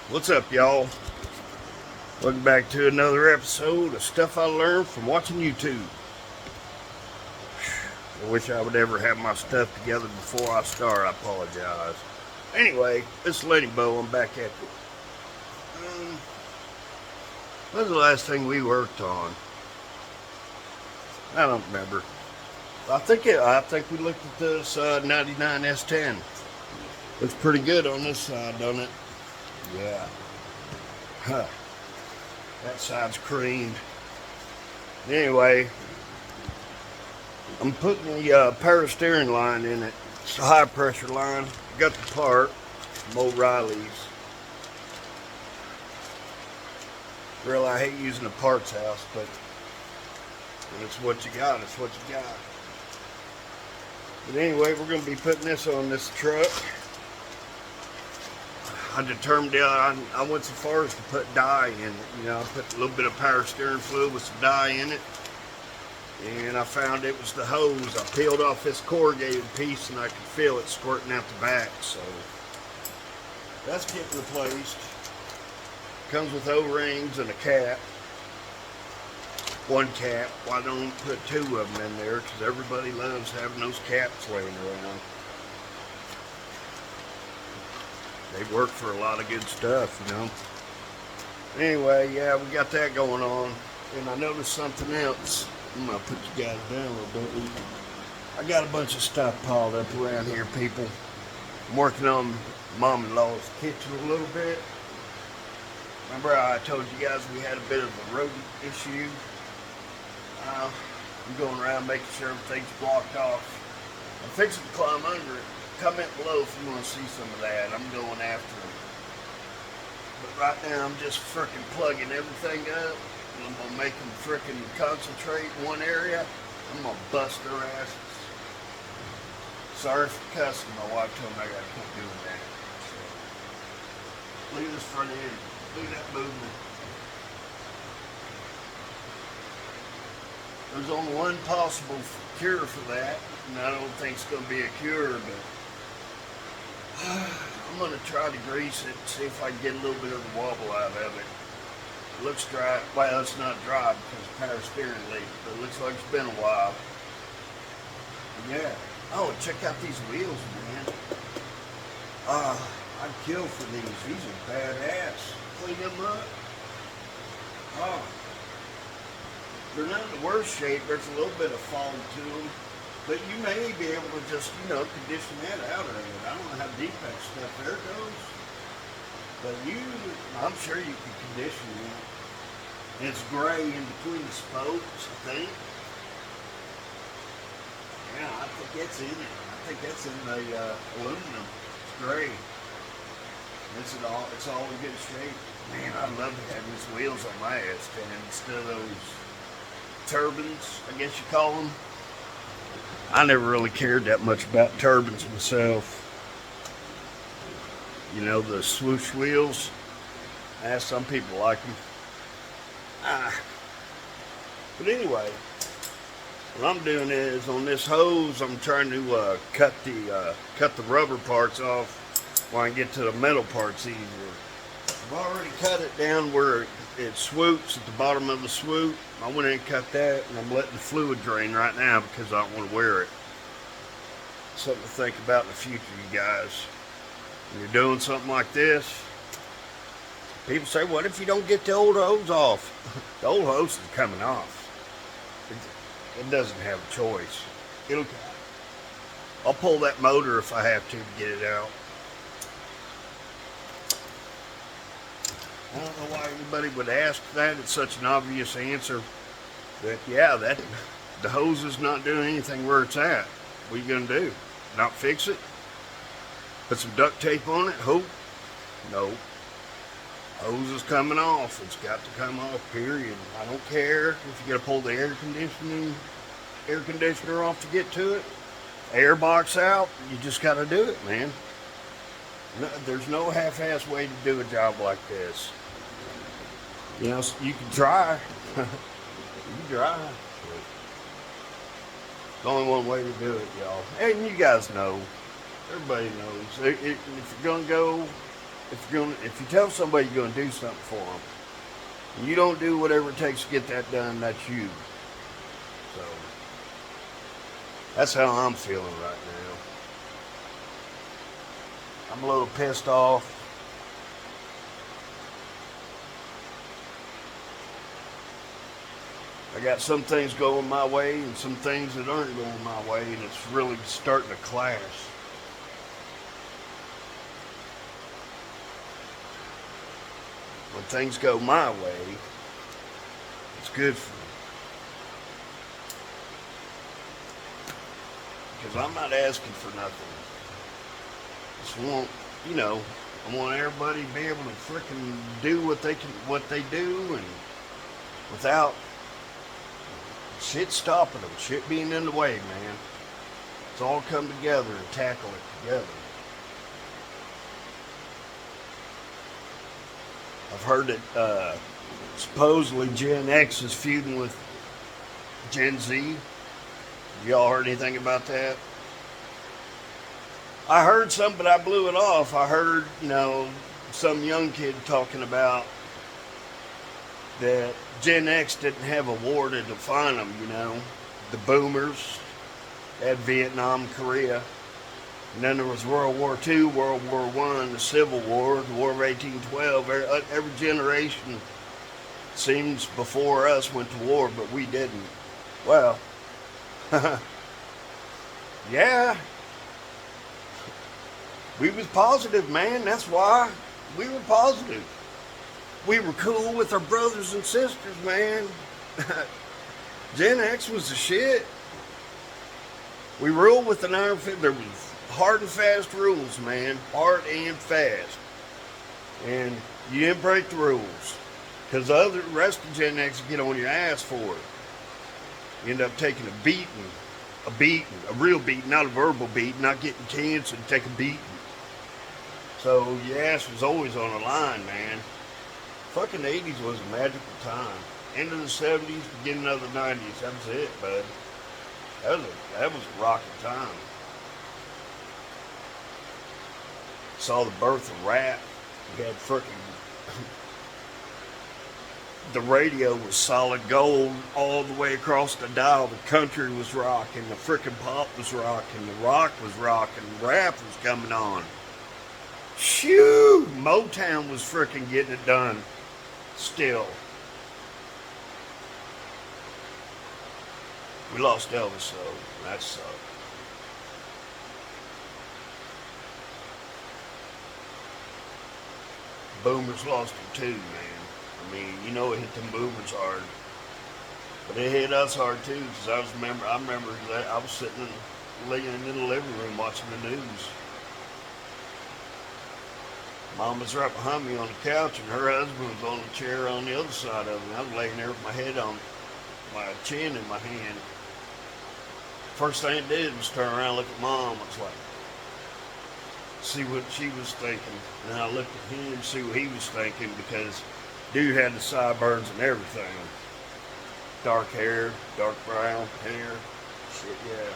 What's up, y'all? Welcome back to another episode of Stuff I Learned from watching YouTube. I wish I would ever have my stuff together before I start. I apologize. Anyway, this is Lady Bo. I'm back at it. What was the last thing we worked on? I don't remember. I think we looked at this 99 S10. Looks pretty good on this side, don't it? Yeah. Huh. That side's creamed. Anyway, I'm putting the power steering line in it. It's a high pressure line. Got the part from O'Reilly's. Really, I hate using a parts house, but when it's what you got, it's what you got. But anyway, we're going to be putting this on this truck. I determined I went so far as to put dye in it. You know, I put a little bit of power steering fluid with some dye in it. And I found it was the hose. I peeled off this corrugated piece and I could feel it squirting out the back. So that's getting replaced. Comes with O-rings and a cap. One cap. Why don't put two of them in there? Because everybody loves having those caps laying around. They work for a lot of good stuff, you know. Anyway, yeah, we got that going on. And I noticed something else. I'm going to put you guys down a little bit. I got a bunch of stuff piled up around here, people. I'm working on Mom-in-law's kitchen a little bit. Remember I told you guys we had a bit of a rodent issue? I'm going around making sure everything's blocked off. I'm fixing to climb under it. Comment below if you want to see some of that. I'm going after it. But right now I'm just frickin' plugging everything up. And I'm going to make them frickin' concentrate in one area. I'm going to bust their asses. Sorry for cussing. My wife told me I got to quit doing that. So, look at this front end. Look at that movement. There's only one possible cure for that. And I don't think it's going to be a cure, but I'm going to try to grease it, see if I can get a little bit of the wobble out of it. It looks dry. Well, it's not dry because of power steering leak, but it looks like it's been a while. Yeah. Oh, check out these wheels, man. I'd kill for these. These are badass. Clean them up. Oh. They're not in the worst shape. There's a little bit of fog to them. But you may be able to just, condition that out of it. I don't know how deep that stuff there goes. But I'm sure you can condition it. And it's gray in between the spokes, I think. Yeah, I think that's in it. I think that's in the aluminum. It's gray. It's all in good shape. Man, I love having these wheels on my S10 instead of those turbines, I guess you call them. I never really cared that much about turbines myself. You know, the swoosh wheels. Some people like them. But anyway, what I'm doing is on this hose, I'm trying to cut the rubber parts off while I can get to the metal parts easier. I've already cut it down where it swoops at the bottom of the swoop. I went in and cut that, and I'm letting the fluid drain right now because I don't want to wear it. Something to think about in the future, you guys. When you're doing something like this, people say, what if you don't get the old hose off? The old hose is coming off. It doesn't have a choice. I'll pull that motor if I have to get it out. I don't know why anybody would ask that. It's such an obvious answer. But yeah, the hose is not doing anything where it's at. What are you going to do? Not fix it? Put some duct tape on it? Hope? No. Hose is coming off. It's got to come off, period. I don't care if you got to pull the air conditioner off to get to it. Air box out. You just got to do it, man. No, there's no half-ass way to do a job like this. You know, you can try. You can try. There's only one way to do it, y'all. And you guys know. Everybody knows. If you're if you tell somebody you're gonna do something for them, and you don't do whatever it takes to get that done, that's you. So that's how I'm feeling right now. I'm a little pissed off. I got some things going my way and some things that aren't going my way, and it's really starting to clash. When things go my way, it's good for me. Because I'm not asking for nothing. Just want, I want everybody to be able to frickin' do what they do, and without shit stopping them, shit being in the way, man. Let's all come together and tackle it together. I've heard that supposedly Gen X is feuding with Gen Z. Y'all heard anything about that? I heard some, but I blew it off. I heard, some young kid talking about that Gen X didn't have a war to define them, The boomers had Vietnam, Korea. And then there was World War II, World War I, the Civil War, the War of 1812. Every generation seems before us went to war, but we didn't. Well, yeah. We was positive, man. That's why we were positive. We were cool with our brothers and sisters, man. Gen X was the shit. We ruled with an iron fist. There was hard and fast rules, man. Hard and fast. And you didn't break the rules. Because the rest of Gen X get on your ass for it. You end up taking a beating. A real beating, not a verbal beating, not getting cancer, take a beating. So your ass was always on the line, man. Fucking 80s was a magical time. End of the 70s, beginning of the 90s, that was it, bud. That was a rocking time. Saw the birth of rap. You had frickin' the radio was solid gold all the way across the dial. The country was rocking, the frickin' pop was rocking, the rock was rocking, rap was coming on. Shoo! Motown was frickin' getting it done. Still. We lost Elvis, though. That sucked. Boomers lost him too, man. I mean, it hit them boomers hard. But it hit us hard too, because I remember that I was sitting laying in the living room watching the news. Mom was right behind me on the couch, and her husband was on the chair on the other side of me. I was laying there with my head on my chin in my hand. First thing I did was turn around and look at Mom. I was like, see what she was thinking. And I looked at him, see what he was thinking, because dude had the sideburns and everything. Dark hair, dark brown hair. Shit, yeah.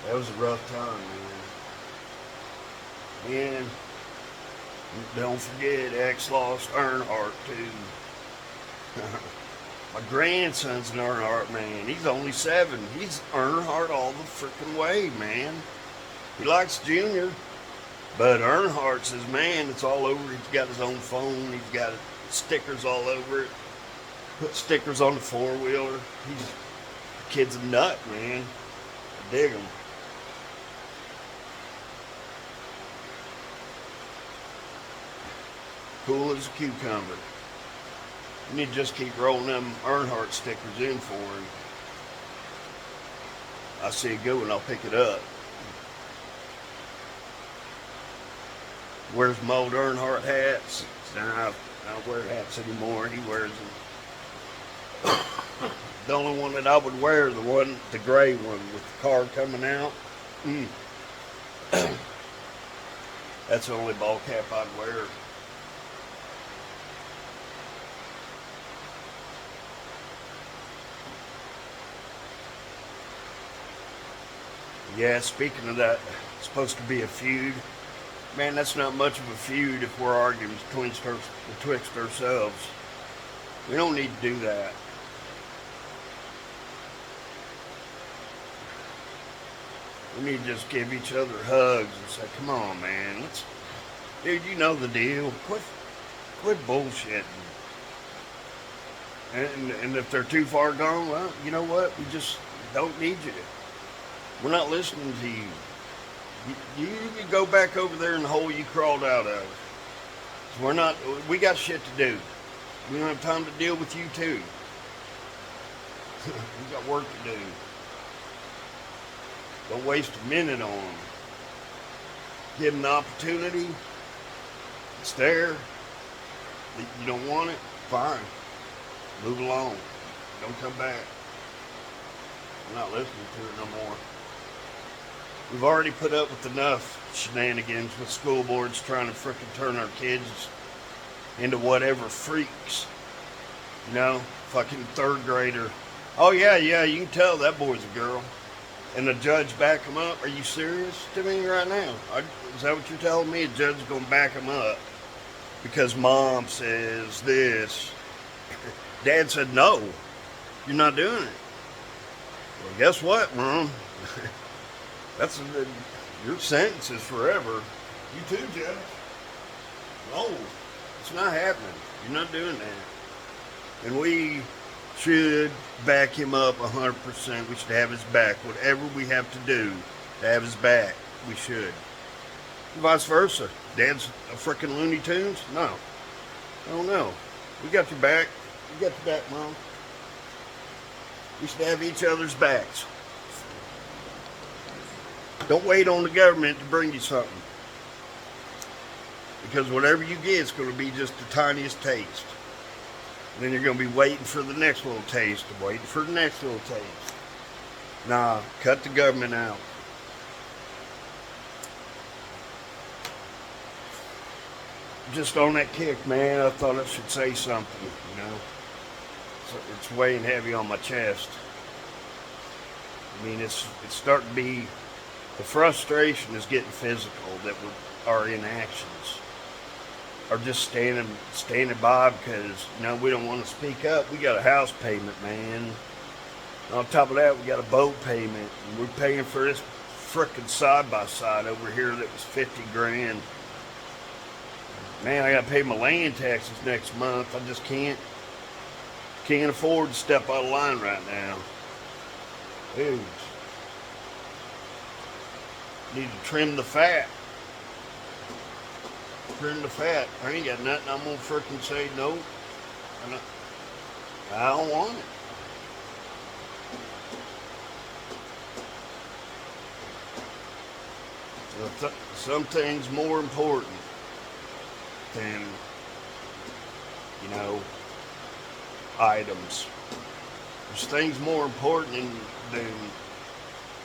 That was a rough time, man. And don't forget, X lost Earnhardt too. My grandson's an Earnhardt, man. He's only 7. He's Earnhardt all the freaking way, man. He likes Junior, but Earnhardt's his man. It's all over. He's got his own phone. He's got stickers all over it. Put stickers on the 4-wheeler. The kid's a nut, man. I dig him. Cool as a cucumber. You need to just keep rolling them Earnhardt stickers in for him. I see a good one, I'll pick it up. Wears my old Earnhardt hats. I don't wear hats anymore. He wears them. The only one that I would wear is the gray one with the car coming out. That's the only ball cap I'd wear. Yeah, speaking of that, it's supposed to be a feud. Man, that's not much of a feud if we're arguing betwixt ourselves. We don't need to do that. We need to just give each other hugs and say, come on, man. Dude, you know the deal. Quit bullshitting. And if they're too far gone, well, you know what? We just don't need you. We're not listening to you. You can go back over there in the hole you crawled out of. We got shit to do. We don't have time to deal with you too. We got work to do. Don't waste a minute on them. Give them the opportunity. It's there. You don't want it? Fine. Move along. Don't come back. I'm not listening to it no more. We've already put up with enough shenanigans with school boards trying to frickin' turn our kids into whatever freaks. You know, fucking third grader. Oh yeah, you can tell that boy's a girl. And the judge back him up. Are you serious to me right now? Is that what you're telling me? A judge is going to back him up because mom says this. Dad said no. You're not doing it. Well, guess what, Mom? Your sentence is forever. You too, Judge. No, it's not happening. You're not doing that. And we should back him up 100%. We should have his back. Whatever we have to do to have his back, we should. Vice versa. Dad's a frickin' Looney Tunes? No. I don't know. We got your back. You got your back, Mom. We should have each other's backs. Don't wait on the government to bring you something. Because whatever you get is going to be just the tiniest taste. And then you're going to be waiting for the next little taste, and waiting for the next little taste. Nah, cut the government out. Just on that kick, man, I thought I should say something, you know. So it's weighing heavy on my chest. I mean, it's starting to be, the frustration is getting physical that our inactions are just standing by because, you know, we don't want to speak up. We got a house payment, man. And on top of that, we got a boat payment. And we're paying for this frickin' side-by-side over here that was $50 grand. Man, I got to pay my land taxes next month. I just can't afford to step out of line right now. Dude. Need to trim the fat. Trim the fat. I ain't got nothing I'm gonna frickin' say no. I don't want it. Some things more important than, you know, items. There's things more important than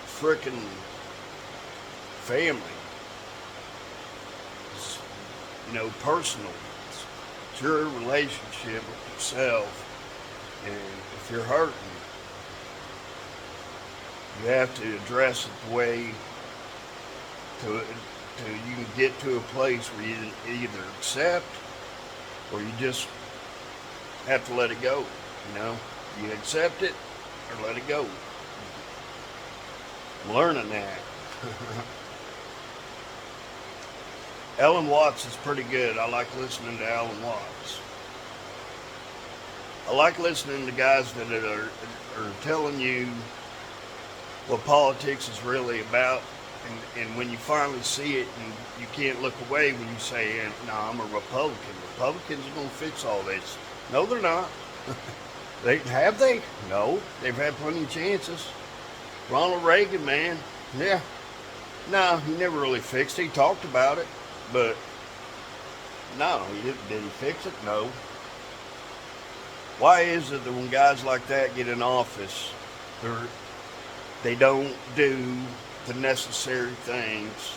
frickin' family. It's, you know, personal. It's your relationship with yourself. And if you're hurting, you have to address it the way to you can get to a place where you either accept or you just have to let it go. You know, you accept it or let it go. I'm learning that. Alan Watts is pretty good. I like listening to Alan Watts. I like listening to guys that are telling you what politics is really about. And when you finally see it, and you can't look away when you say, no, I'm a Republican. Republicans are going to fix all this. No, they're not. Have they? No. They've had plenty of chances. Ronald Reagan, man. Yeah. No, he never really fixed it. He talked about it. But, no. Did he fix it? No. Why is it that when guys like that get in office, they don't do the necessary things?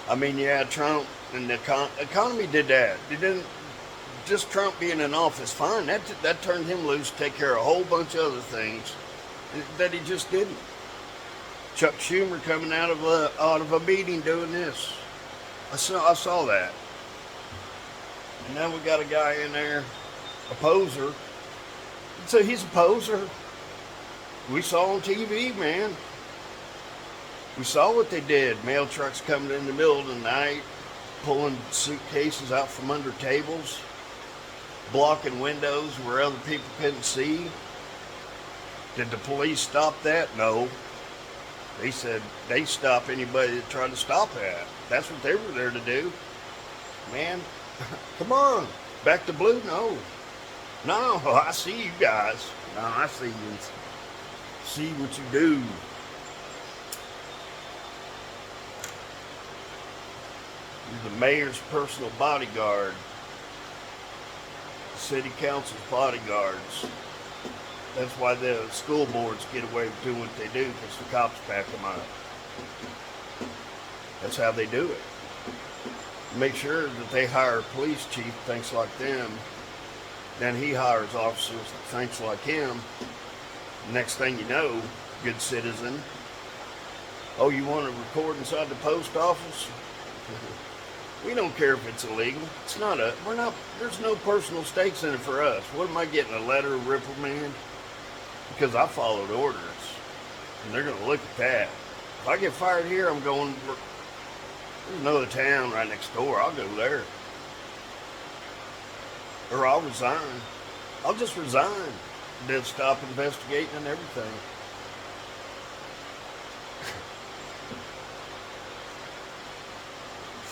I mean, yeah, Trump and the economy did that. It didn't just Trump being in office. Fine, that turned him loose to take care of a whole bunch of other things that he just didn't. Chuck Schumer coming out of a meeting doing this. I saw that. And now we got a guy in there, a poser. So he's a poser. We saw on TV, man. We saw what they did. Mail trucks coming in the middle of the night, pulling suitcases out from under tables, blocking windows where other people couldn't see. Did the police stop that? No. They said they stop anybody that tried to stop that. That's what they were there to do. Man, come on. Back to blue? No. No, I see you guys. No, I see you. See what you do. You're the mayor's personal bodyguard. The city council's bodyguards. That's why the school boards get away with doing what they do, because the cops back them up. That's how they do it. Make sure that they hire a police chief that thinks like them. Then he hires officers that thinks like him. Next thing you know, good citizen. Oh, you want to record inside the post office? We don't care if it's illegal. It's not there's no personal stakes in it for us. What am I getting, a letter of reprimand? Because I followed orders. And they're going to look at that. If I get fired here, I'm going, there's another town right next door. I'll go there. Or I'll resign. I'll just resign. They'll stop investigating and everything.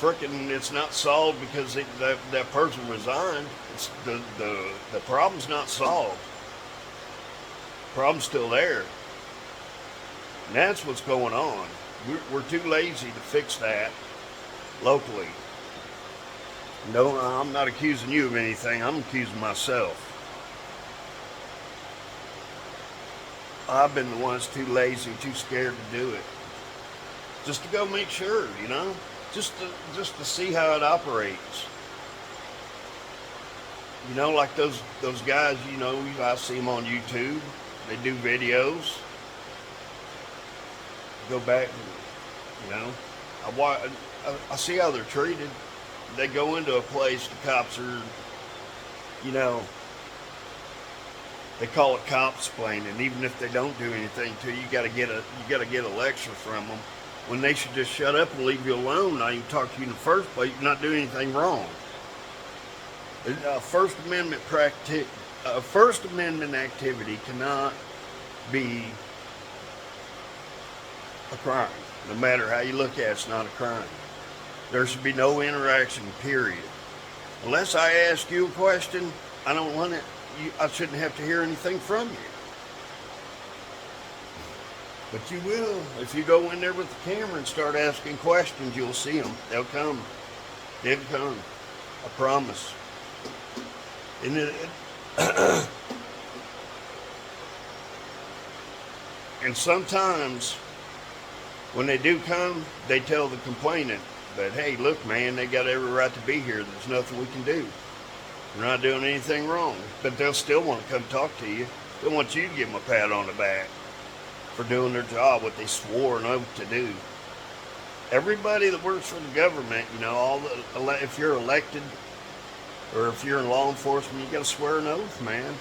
Frickin', it's not solved because that person resigned. It's the problem's not solved. The problem's still there. And that's what's going on. We're too lazy to fix that locally. No, I'm not accusing you of anything. I'm accusing myself. I've been the one that's too lazy, too scared to do it. Just to go make sure, you know? Just to see how it operates. You know, like those guys, you know, I see them on YouTube. They do videos. Go back, and, you know, I see how they're treated. They go into a place, the cops are, you know, they call it cop-splaining. Even if they don't do anything to you, you gotta get a lecture from them. When they should just shut up and leave you alone. Not even talk to you in the first place. You're not doing anything wrong. First Amendment activity cannot be a crime. No matter how you look at it, it's not a crime. There should be no interaction, period. Unless I ask you a question, I don't want it. I shouldn't have to hear anything from you. But you will. If you go in there with the camera and start asking questions, you'll see them. They'll come. They'll come. I promise. And and sometimes when they do come, they tell the complainant that, hey, look, man, they got every right to be here. There's nothing we can do. We're not doing anything wrong. But they'll still want to come talk to you. They want you to give them a pat on the back for doing their job, what they swore an oath to do. Everybody that works for the government, you know, if you're elected or if you're in law enforcement, you got to swear an oath, man.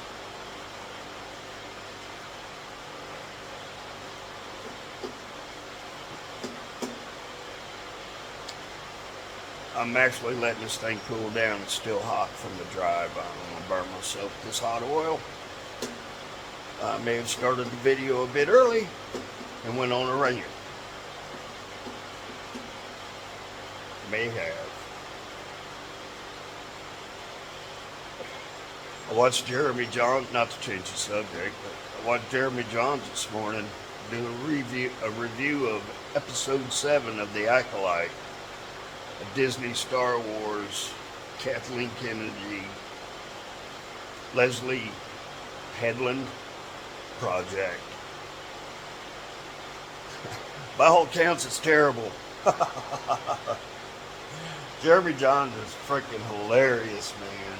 I'm actually letting this thing cool down. It's still hot from the drive. I don't want to burn myself with this hot oil. I may have started the video a bit early and went on a rant. May have. I watched Jeremy Johns, not to change the subject, but I watched Jeremy Johns this morning do a review of episode 7 of The Acolyte, a Disney Star Wars, Kathleen Kennedy, Leslie Headland project. By all accounts, it's terrible. Jeremy Johns is freaking hilarious, man.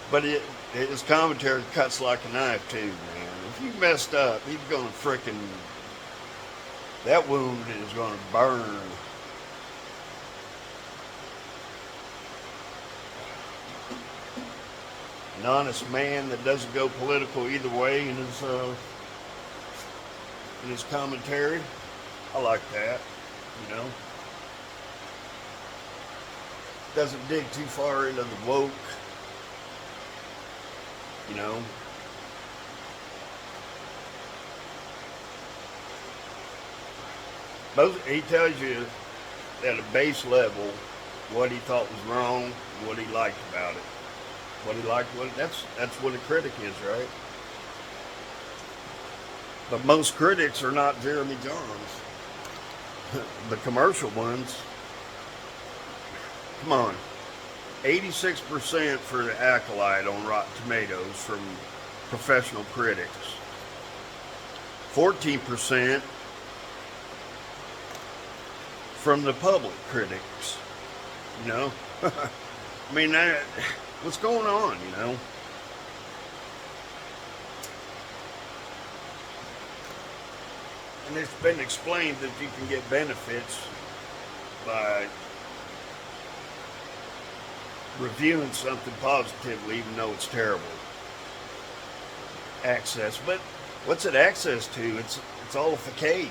But his commentary cuts like a knife too, man. If you messed up, he's gonna freaking, that wound is gonna burn. an honest man that doesn't go political either way in his commentary. I like that, you know. Doesn't dig too far into the woke, you know. He tells you at a base level what he thought was wrong, what he liked about it. What he liked, that's what a critic is, right? But most critics are not Jeremy Johns. The commercial ones, come on, 86% for the Acolyte on Rotten Tomatoes from professional critics. 14% from the public critics, you know. I mean, what's going on, you know? And it's been explained that you can get benefits by reviewing something positively even though it's terrible. Access, but what's it access to? It's all a facade.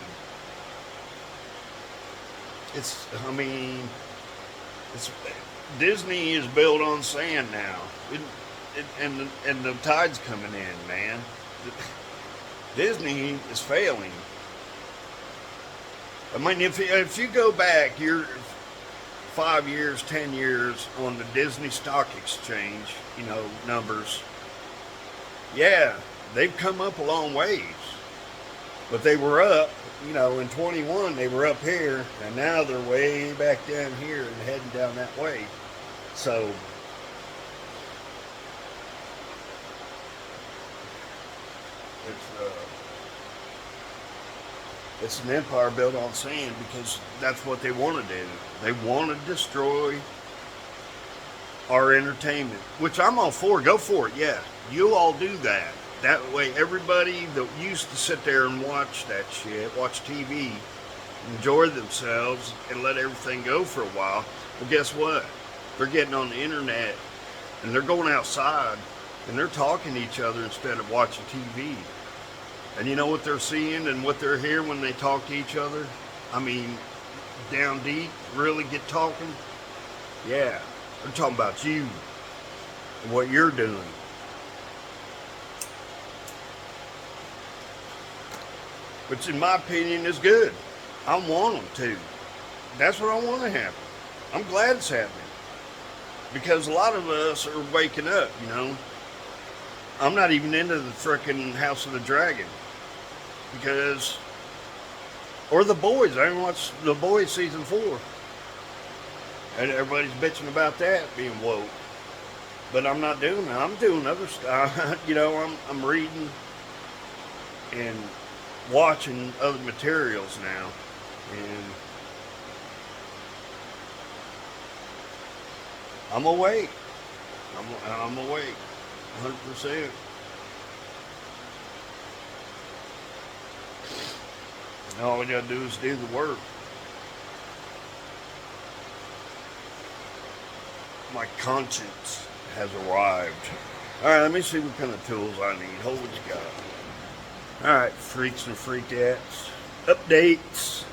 Disney is built on sand now, and the tide's coming in, man. Disney is failing. I mean, if you go back, you're 5 years, 10 years on the Disney Stock Exchange, you know, numbers. Yeah, they've come up a long ways, but they were up. You know, in 21 they were up here, and now they're way back down here and heading down that way. So it's an empire built on sand because that's what they want to do. They want to destroy our entertainment, which I'm all for. Go for it, yeah. You all do that. That way everybody that used to sit there and watch that shit, watch TV, enjoy themselves and let everything go for a while, well, guess what? They're getting on the internet and they're going outside and they're talking to each other instead of watching TV. And you know what they're seeing and what they're hearing when they talk to each other? I mean, down deep, really get talking? Yeah, they're talking about you and what you're doing. Which in my opinion is good. I want them to. That's what I want to happen. I'm glad it's happening. Because a lot of us are waking up, you know. I'm not even into the frickin' House of the Dragon. Because, or The Boys. I didn't watch The Boys season 4. And everybody's bitching about that being woke. But I'm not doing that. I'm doing other stuff. You know, I'm reading and watching other materials now, and I'm awake. I'm awake, 100%. All we gotta do is do the work. My conscience has arrived. All right, let me see what kind of tools I need. Hold what you got. Alright, freaks and freakettes. Updates.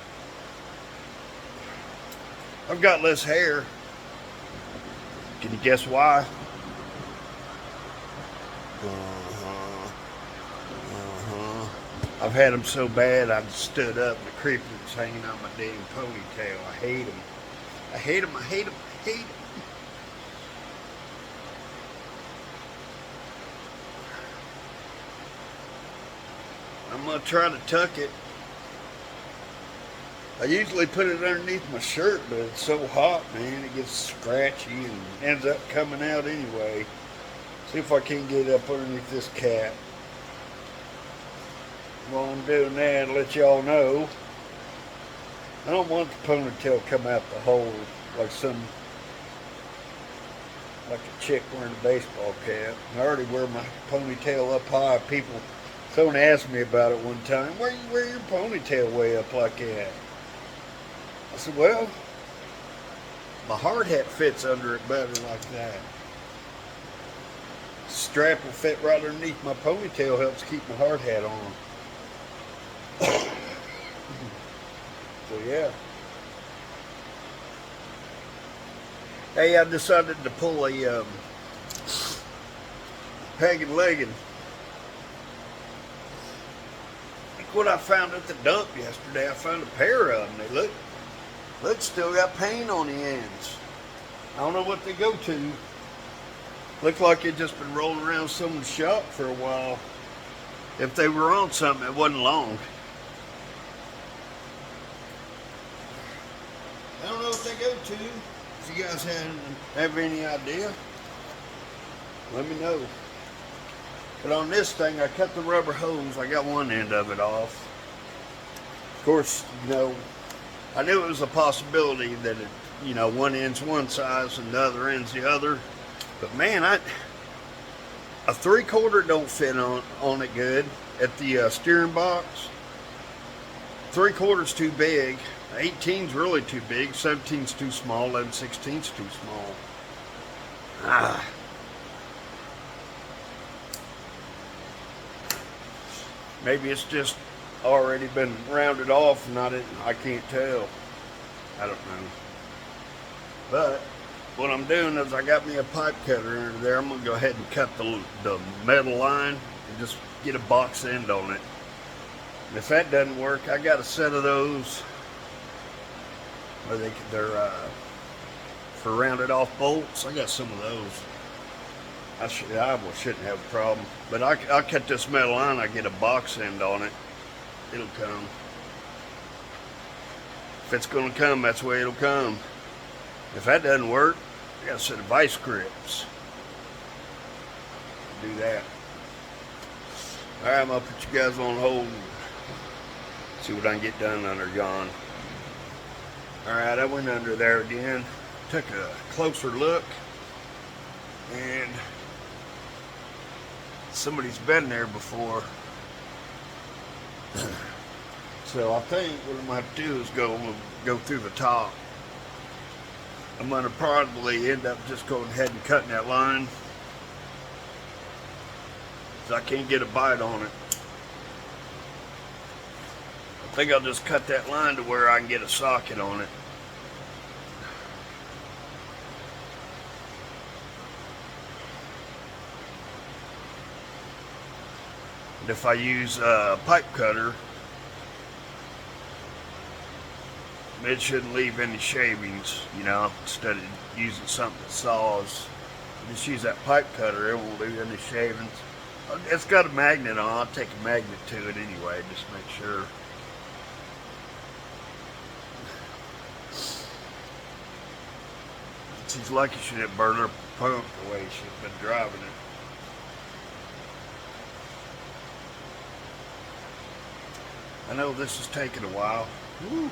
I've got less hair. Can you guess why? I've had them so bad I've stood up and the creeper was hanging out my damn ponytail. I hate them. I hate them. I hate them. I hate them. I'm going to try to tuck it. I usually put it underneath my shirt, but it's so hot, man, it gets scratchy and ends up coming out anyway. See if I can get it up underneath this cap. While I'm doing that, I'll let y'all know. I don't want the ponytail to come out the hole like a chick wearing a baseball cap. I already wear my ponytail up high. Someone asked me about it one time. Where you wear your ponytail way up like that? I said, well, my hard hat fits under it better like that. strap will fit right underneath my ponytail, helps keep my hard hat on. So yeah. Hey, I decided to pull a pagan legging. Look what I found at the dump yesterday. I found a pair of them. They look still got paint on the ends. I don't know what they go to. Look like it just been rolling around someone's shop for a while. If they were on something, it wasn't long. I don't know what they go to. If you guys have any idea, let me know. But on this thing, I cut the rubber hose. I got one end of it off. Of course, you know, I knew it was a possibility that it, you know, one end's one size and the other end's the other. But man, a 3/4 don't fit on it good at the steering box. 3/4's too big. 18's really too big. 17's too small. 11/16's too small. Maybe it's just already been rounded off and I can't tell. I don't know. But what I'm doing is I got me a pipe cutter under there. I'm gonna go ahead and cut the metal line and just get a box end on it. And if that doesn't work, I got a set of those where they're for rounded off bolts. I got some of those. I shouldn't have a problem. But I'll cut this metal line. I get a box end on it. It'll come. If it's gonna come, that's the way it'll come. If that doesn't work, I got a set of vice grips. Do that. Alright, I'm gonna put you guys on hold and see what I can get done under yon. Alright, I went under there again, took a closer look, and somebody's been there before. So I think what I'm gonna have to do is go through the top. I'm gonna probably end up just going ahead and cutting that line, because I can't get a bite on it. I think I'll just cut that line to where I can get a socket on it. And if I use a pipe cutter, it shouldn't leave any shavings, you know, instead of using something that saws. Just use that pipe cutter, it won't leave any shavings. It's got a magnet on. I'll take a magnet to it anyway, just to make sure. She's lucky she didn't burn her pump the way she's been driving it. I know this is taking a while. Woo.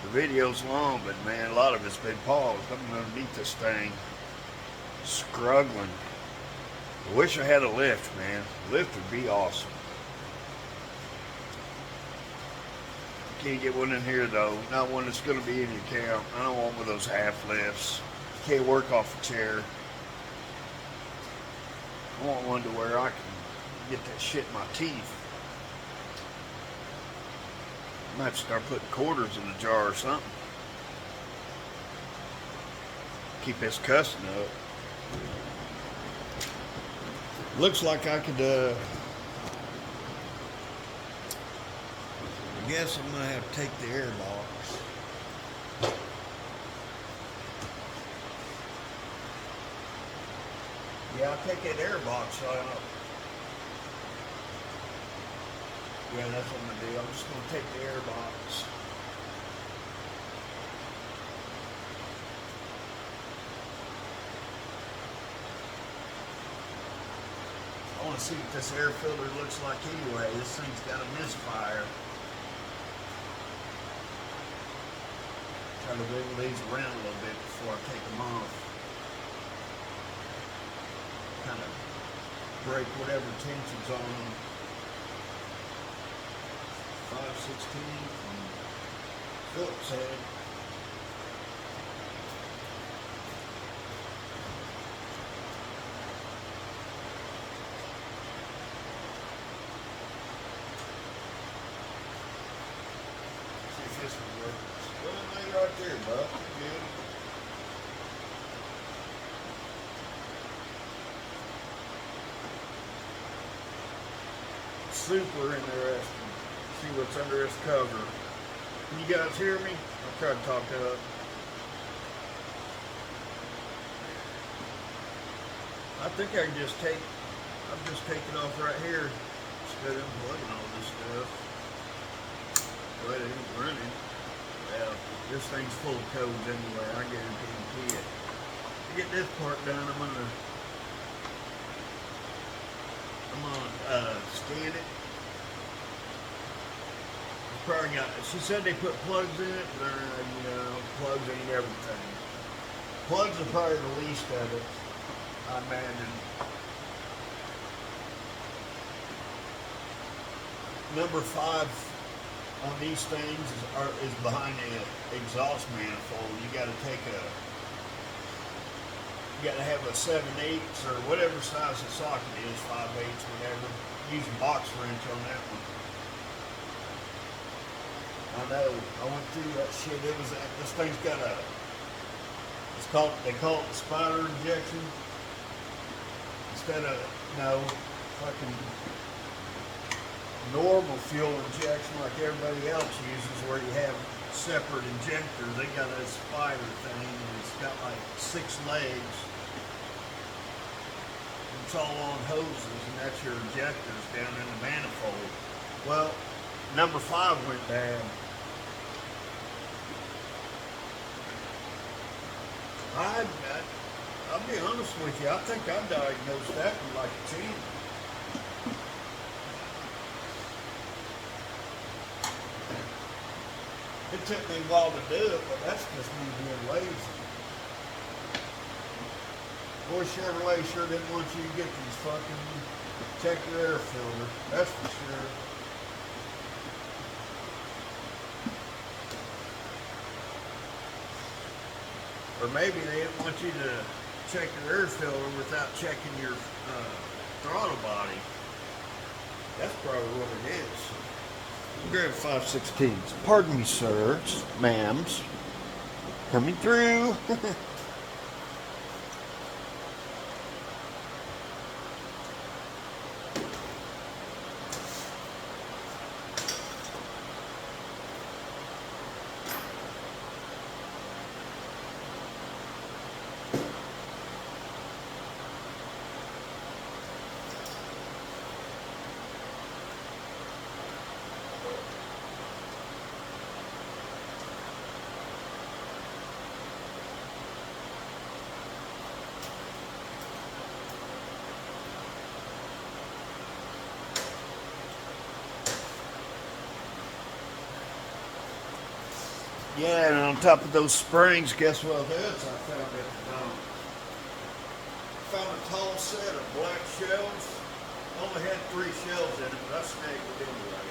The video's long, but man, a lot of it's been paused. I'm underneath this thing, struggling. I wish I had a lift, man. A lift would be awesome. Can't get one in here though. Not one that's going to be in your camp. I don't want one of those half lifts. Can't work off a chair. I want one to where I can get that shit in my teeth. I might have to start putting quarters in the jar or something. Keep this cussing up. Looks like I could, I guess I'm going to have to take the air box. Yeah, I'll take that air box out. Yeah, that's what I'm going to do. I'm just going to take the air box. I want to see what this air filter looks like anyway. This thing's got a misfire. Try to wiggle these around a little bit before I take them off. Kind of break whatever tension's on them. 5/16 from Phillips head. there, bud. Good. Super interesting. See what's under this cover. Can you guys hear me? I'll try to talk up. I think I can just take it off right here instead of plugging all this stuff. But it ain't running. Well, this thing's full of codes anyway, I guarantee it. To get this part done, I'm gonna scan it. It's probably got, she said they put plugs in it, but you know, plugs ain't everything. Plugs are probably the least of it, I imagine. Number 5 on these things is behind the exhaust manifold. You got to have a 7/8 or whatever size the socket is, 5/8, whatever. Use a box wrench on that one. I know. I went through that shit. This thing's got they call it the spider injection. Instead of, fucking normal fuel injection like everybody else uses, where you have separate injectors. They got a spider thing, and it's got like 6 legs. It's all on hoses, and that's your injectors down in the manifold. Well, number 5 went bad. I'll be honest with you, I think I diagnosed that one like a champ. It took me a while to do it, but that's just me being lazy. Boy, Chevrolet sure didn't want you to get these fucking, check your air filter, that's for sure. Or maybe they didn't want you to check your air filter without checking your throttle body. That's probably what it is. Grab 5/16. Pardon me, sirs, ma'ams. Coming through. Yeah, and on top of those springs, guess what it is? I found a tall set of black shells. Only had 3 shells in it, but I snagged it anyway.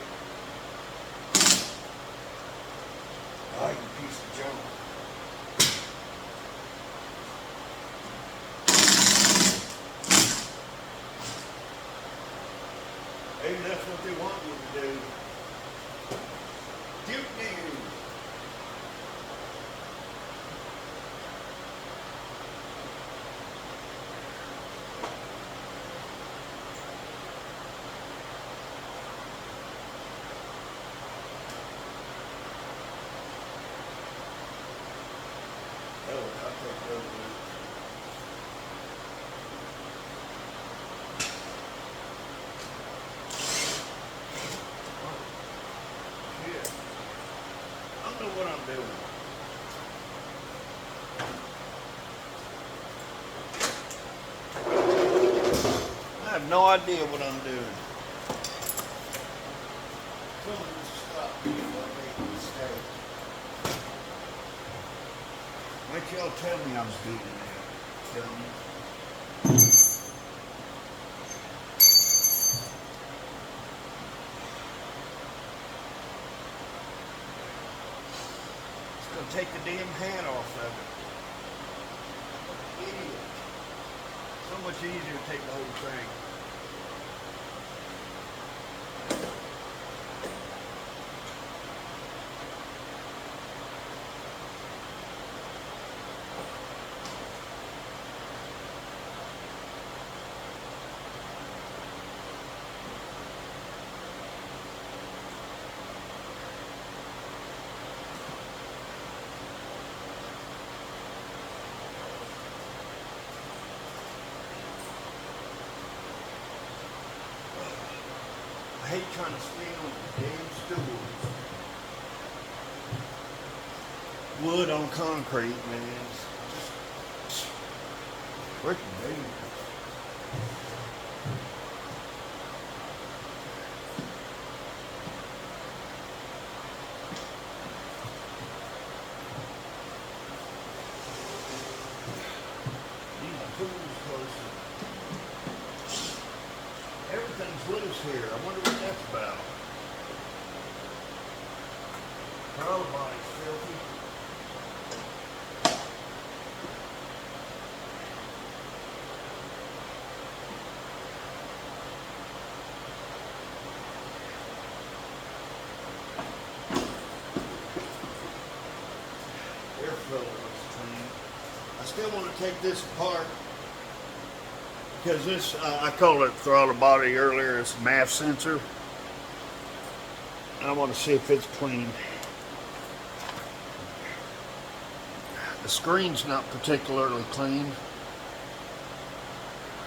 Oh, you piece of junk. Maybe that's what they want you to do. Cute news. What I'm doing. I have no idea what I'm doing. Someone just stop me if I make a mistake. Why don't y'all tell me I'm speeding now? Tell me. Take the damn hat off of it. Idiot. So much easier to take the whole thing. hate trying to stand on the damn stools. Wood on concrete, man. Just freaking dangerous. Everything's loose here. I wonder what that's about. Throttle body's filthy. Airflow looks clean. I still want to take this apart. Because this, I called it throttle body earlier, it's a MAF sensor. I want to see if it's clean. The screen's not particularly clean.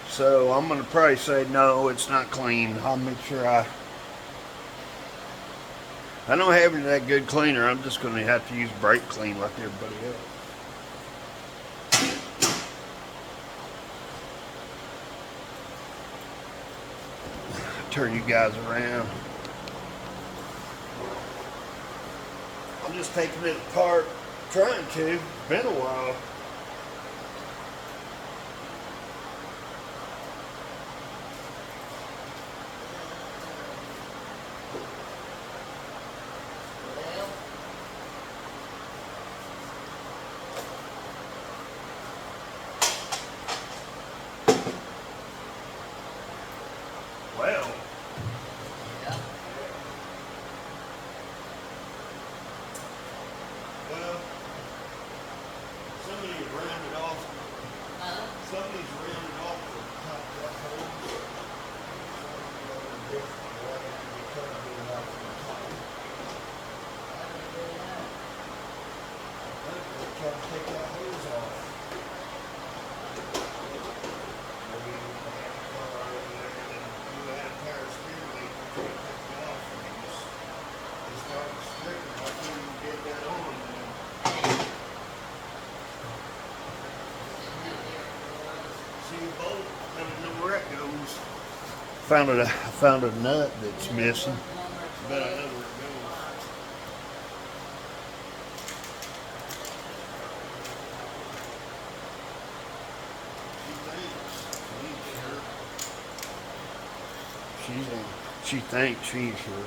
So I'm going to probably say no, it's not clean. I'll make sure I don't have any that good cleaner. I'm just going to have to use brake clean like everybody else. Turn you guys around. I'm just taking it apart, trying to. It's been a while. Well. Well, somebody's rounded off. Somebody's rounded off the top of that hole. They're trying to take that hose off. Maybe you have a car over there and you had a power steering leak, you can't take it off and you start stripping. I can't even get that on. See a bolt, I don't know where it goes. I found a nut that's missing, but I know where it goes. She thinks she's sure.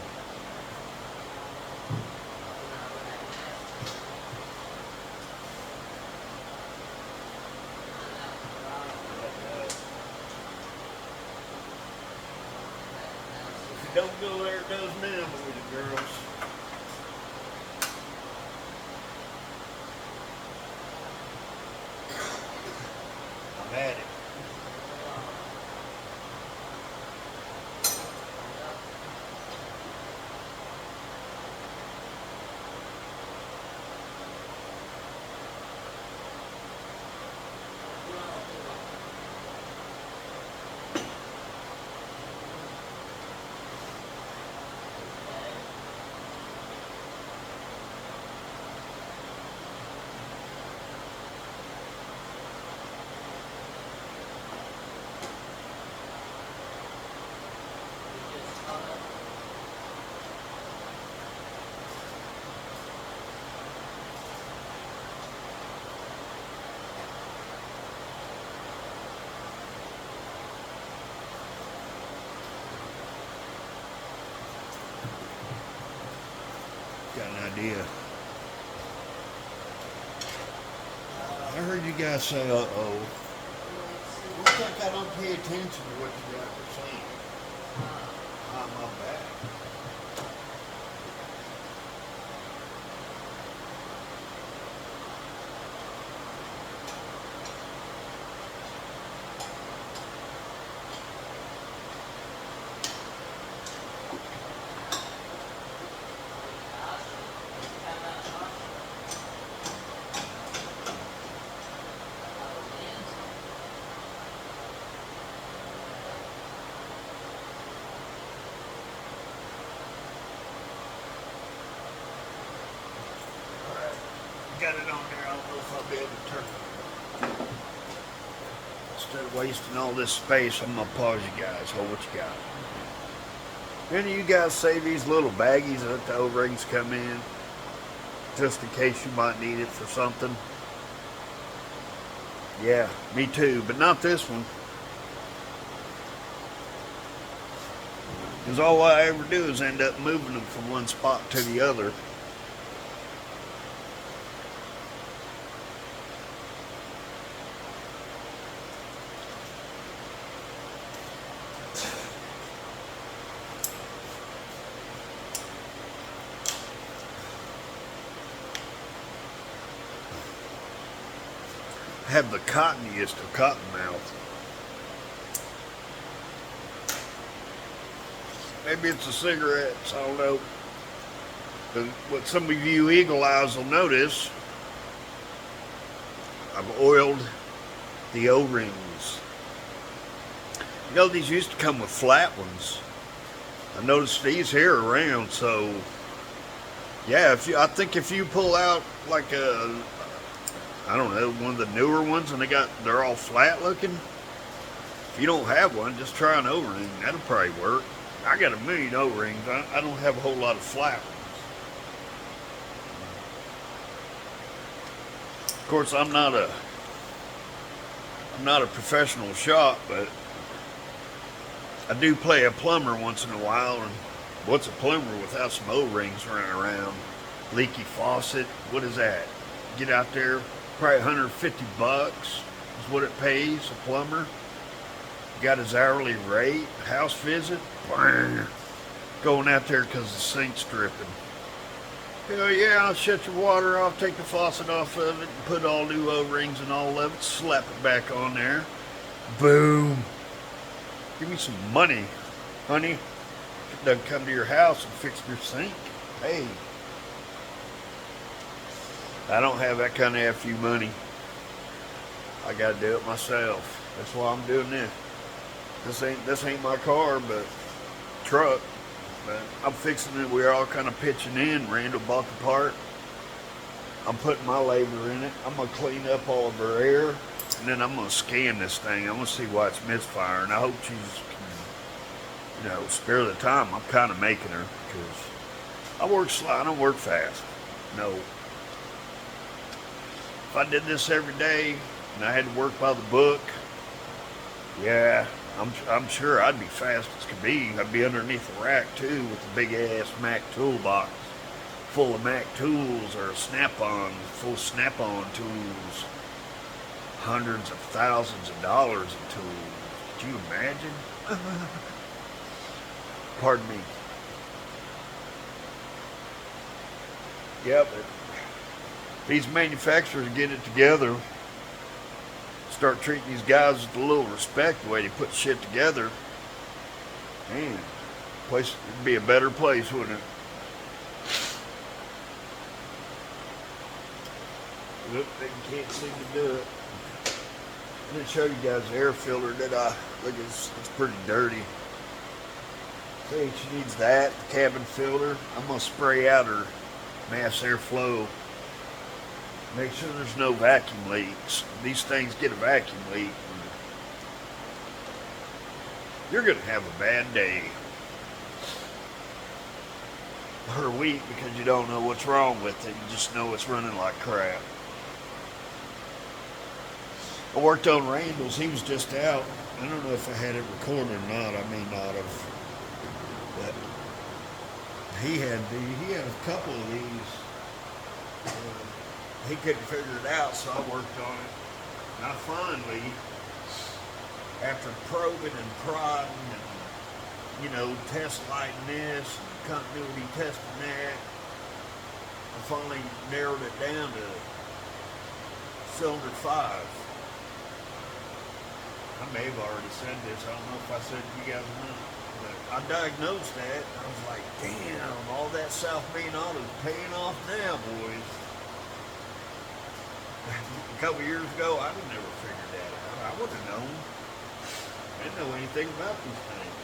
If it don't go there, it goes now, boys and girls. I'm at it. Got an idea. I heard you guys say, uh-oh. Looks like I don't pay attention to what you guys are saying. My bad. got it on there. I don't know if I'll be able to turn it. Instead of wasting all this space, I'm gonna pause you guys. Hold what you got. Any of you guys save these little baggies that the O-rings come in, just in case you might need it for something? Yeah, me too, but not this one. Because all I ever do is end up moving them from one spot to the other. Have the cottoniest of cottonmouth. Maybe it's the cigarettes, I don't know. But what some of you eagle eyes will notice, I've oiled the O-rings. You know, these used to come with flat ones. I noticed these here are round, so yeah, I think if you pull out like a, I don't know, one of the newer ones and they're all flat looking. If you don't have one, just try an O-ring. That'll probably work. I got a million O-rings. I don't have a whole lot of flat ones. Of course, I'm not a professional shot, but I do play a plumber once in a while. And what's a plumber without some O-rings running around? Leaky faucet. What is that? Get out there. Probably $150 is what it pays a plumber. Got his hourly rate, house visit, bang, going out there because the sink's dripping. Hell yeah, I'll shut your water off, take the faucet off of it, and put all new O-rings and all of it, slap it back on there. Boom. Give me some money, honey. Doesn't come to your house and fix your sink. Hey. I don't have that kind of FU money. I gotta do it myself. That's why I'm doing this. This ain't my car, but truck. But I'm fixing it. We're all kind of pitching in. Randall bought the part. I'm putting my labor in it. I'm gonna clean up all of her air, and then I'm gonna scan this thing. I'm gonna see why it's misfiring. I hope she's, spare the time. I'm kind of making her because I work slow. I don't work fast. No. If I did this every day and I had to work by the book, yeah, I'm sure I'd be fast as could be. I'd be underneath the rack too with a big ass Mac toolbox full of Mac tools or a Snap-on, full Snap-on tools. Hundreds of thousands of dollars in tools. Could you imagine? Pardon me. Yeah, but these manufacturers get it together, start treating these guys with a little respect the way they put shit together, man, place would be a better place, wouldn't it? Look, they can't seem to do it. I'm going to show you guys the air filter that look, it's pretty dirty. See, she needs that, the cabin filter. I'm going to spray out her mass airflow. Make sure there's no vacuum leaks. These things get a vacuum leak, you're going to have a bad day or week because you don't know what's wrong with it. You just know it's running like crap. I worked on Randall's. He was just out. I don't know if I had it recorded or not. I may not have. But he had a couple of these. He couldn't figure it out, so I worked on it. And I finally, after probing and prodding and, test lighting this and continuity testing that, I finally narrowed it down to cylinder 5. I may have already said this. I don't know if I said it to you guys or not. But I diagnosed that. And I was like, damn, all that South Main Auto is paying off now, boys. A couple years ago, I'd have never figured that out. I would have known. I didn't know anything about these things.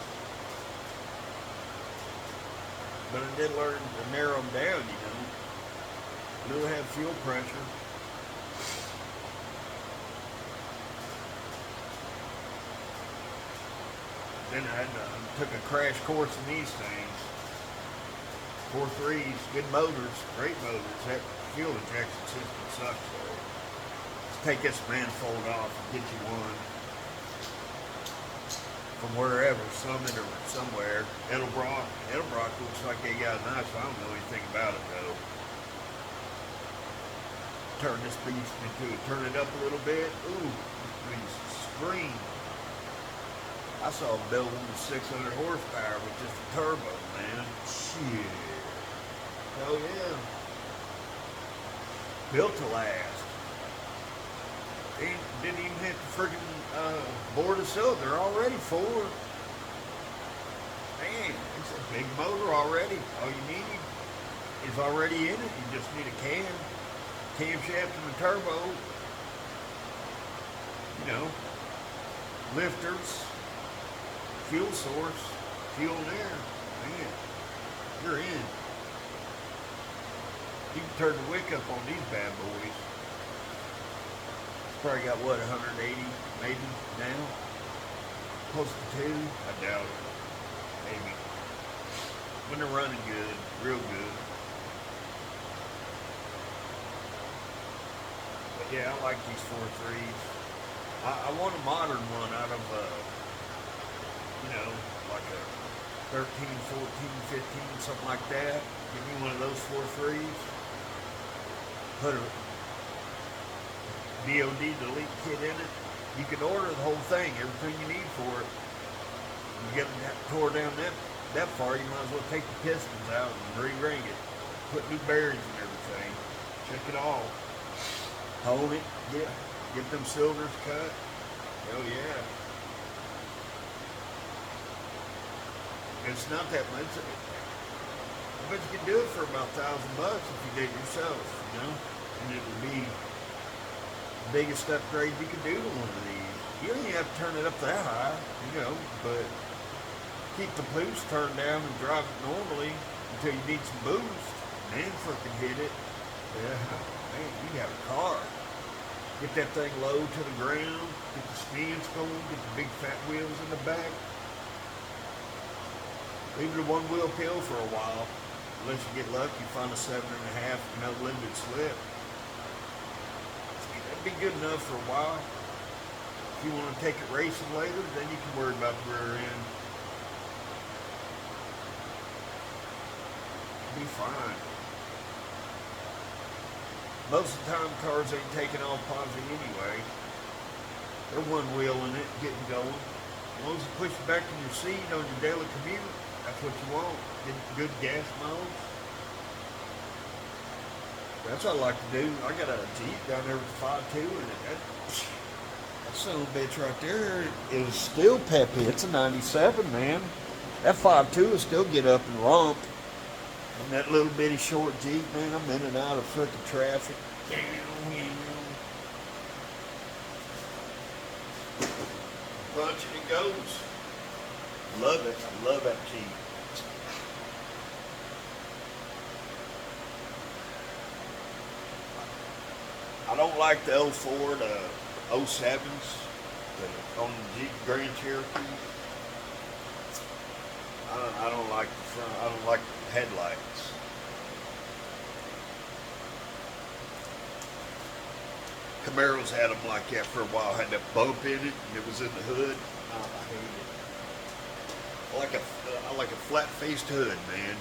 But I did learn to narrow them down, Really have fuel pressure. Then I took a crash course in these things. 4.3s, good motors, great motors. That fuel injection system sucks though. Let's take this manifold off and get you one from wherever, Summit or somewhere. Edelbrock looks like they got nice. I don't know anything about it though. Turn this beast into it. Turn it up a little bit. Ooh, these scream. I saw a build one with 600 horsepower with just a turbo, man. Shit. Hell yeah. Built to last. Didn't even hit the freaking board of cylinder. They're already full. Man, it's a big motor already. All you need is already in it. You just need a camshaft and a turbo. You know, lifters. Fuel source, fuel and air, man, you're in. You can turn the wick up on these bad boys. Probably got what, 180 maybe now? Close to 2? I doubt it. Maybe. When they're running good, real good. But yeah, I like these 4.3s. I want a modern one out of you know, like a 13, 14, 15, something like that. Give me one of those 4.3s. Put a DOD delete kit in it. You can order the whole thing, everything you need for it. You get that tore down that far, you might as well take the pistons out and re-ring it. Put new bearings and everything. Check it all. Hold it. Yeah. Get them cylinders cut. Hell yeah. It's not that much. But you can do it for about $1,000 if you did it yourself, you know? And it would be the biggest upgrade you could do to one of these. You don't even have to turn it up that high, you know, but keep the boost turned down and drive it normally until you need some boost. And then freaking hit it. Yeah, man, you got a car. Get that thing low to the ground, get the speeds going, get the big fat wheels in the back. Leave it a one-wheel pill for a while. Unless you get lucky, find a 7.5, no limited slip. That'd be good enough for a while. If you want to take it racing later, then you can worry about the rear end. Be fine. Most of the time, cars ain't taking off positive anyway. They're one-wheeling it, getting going. As long as you push it back in your seat on your daily commute, that's what you want. Get good gas mileage. That's what I like to do. I got a Jeep down there with the 5.2 and that son of a bitch right there is still peppy. It's a 97, man. That 5.2 will still get up and romp. And that little bitty short Jeep, man, I'm in and out of freaking traffic. Bunch and it goes. Love it. I love that Jeep. I don't like the 04 to 07s on the Jeep Grand Cherokee. I don't like the front. I don't like the headlights. Camaros had them like that for a while. Had that bump in it, and it was in the hood. Oh, I hate it. I like a flat-faced hood, man.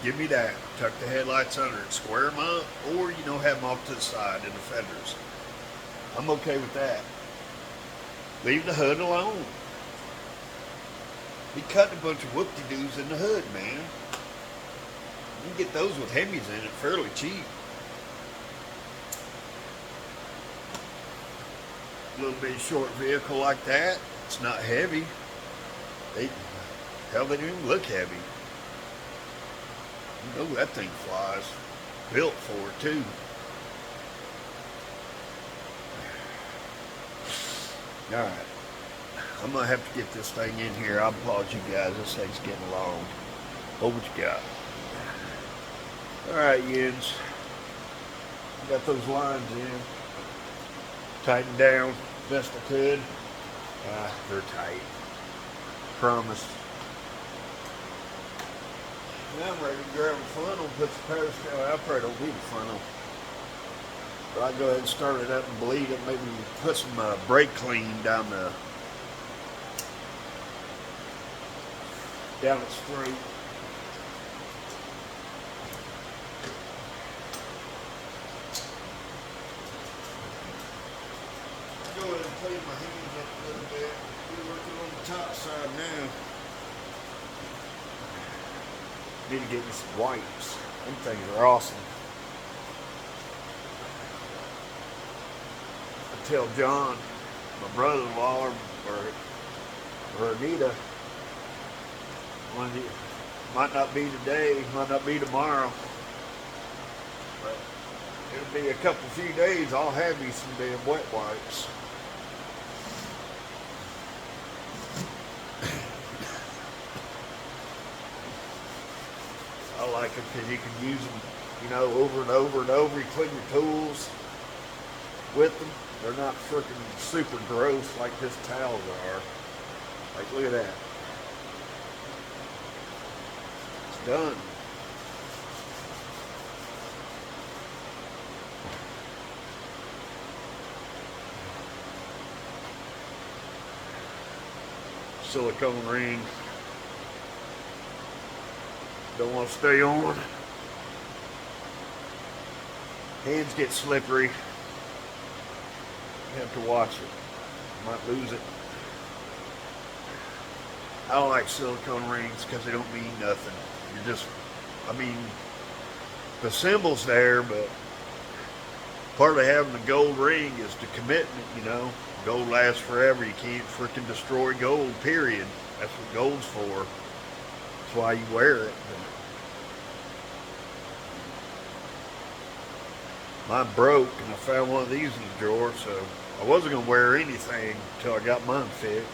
Give me that. Tuck the headlights under it, square them up, or have them off to the side in the fenders. I'm okay with that. Leave the hood alone. Be cutting a bunch of whoop-de-doos in the hood, man. You can get those with Hemis in it fairly cheap. A little bitty short vehicle like that, it's not heavy. They don't even look heavy. You know that thing flies. Built for it too. Alright. I'm gonna have to get this thing in here. I apologize you guys, this thing's getting long. What you got? Alright, Yins. Got those lines in. Tightened down best I could. They're tight. Promise. Now I'm ready to grab a funnel, put some power steering. Well, I probably don't need a funnel. But I'll go ahead and start it up and bleed it. Maybe put some brake clean down the straight. Go ahead and clean my hands up a little bit. We're working on the top side now. Need to get me some wipes. Them things are awesome. I tell John, my brother-in-law, or Anita, might not be today, might not be tomorrow, but it'll be a few days. I'll have me some damn wet wipes. I like it because you can use them, you know, over and over and over. You clean your tools with them. They're not freaking super gross like this towels are. Like, look at that. It's done. Silicone ring. Don't want to stay on. Hands get slippery. You have to watch it. Might lose it. I don't like silicone rings because they don't mean nothing. You're just, I mean, the symbol's there, but part of having a gold ring is the commitment, you know. Gold lasts forever. You can't freaking destroy gold, period. That's what gold's for. That's why you wear it. Mine broke, and I found one of these in the drawer, so I wasn't going to wear anything until I got mine fixed.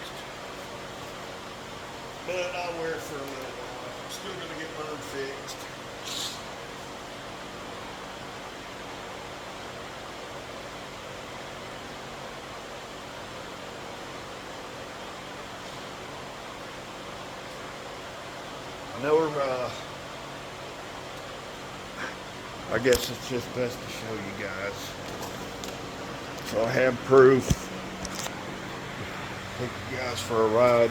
But I'll wear it for a little while. I'm still going to get mine fixed. I know I guess it's just best to show you guys. So I have proof. Take you guys for a ride.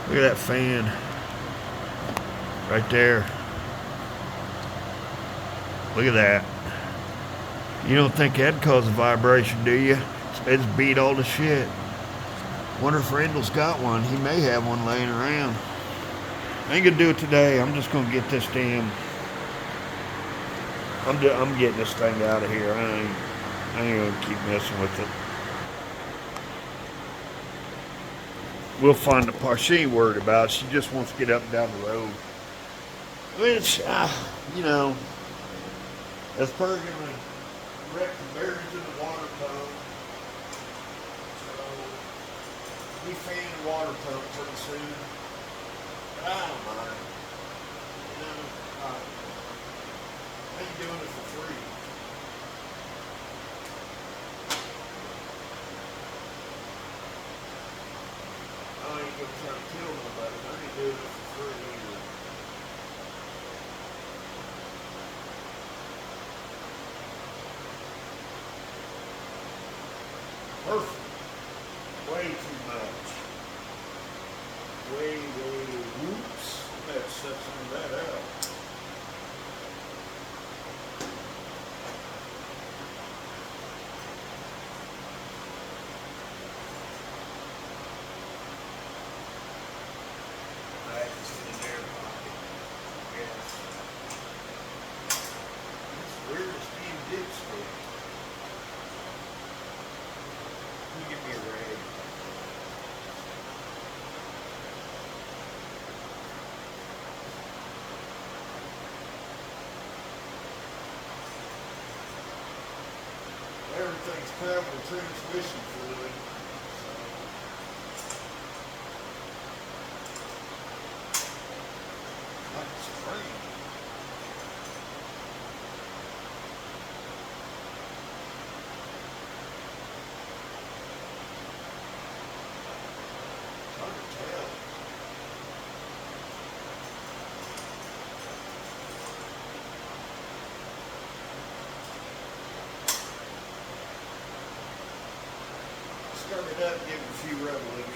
Look at that fan. Right there. Look at that. You don't think that'd cause a vibration, do you? It's beat all to shit. Wonder if Randall's got one. He may have one laying around. I ain't gonna do it today. I'm just gonna get this damn. I'm getting this thing out of here. I ain't gonna keep messing with it. We'll find the part. She ain't worried about it. She just wants to get up and down the road. Which, you know, as per gonna wreck the bearings in the water pump. So we fan the water pump pretty soon. I don't mind. You know, I ain't doing it for free. I ain't gonna try to kill nobody. I ain't doing it for free either. Perfect. Way too much. Way, whoops. Let's set some of that out. That's in their pocket. Yes. It's weird as being dipstick. Can you give me a rag? Everything's covered with transmission fluid. Like a spring. stir it up, give it a few revolutions.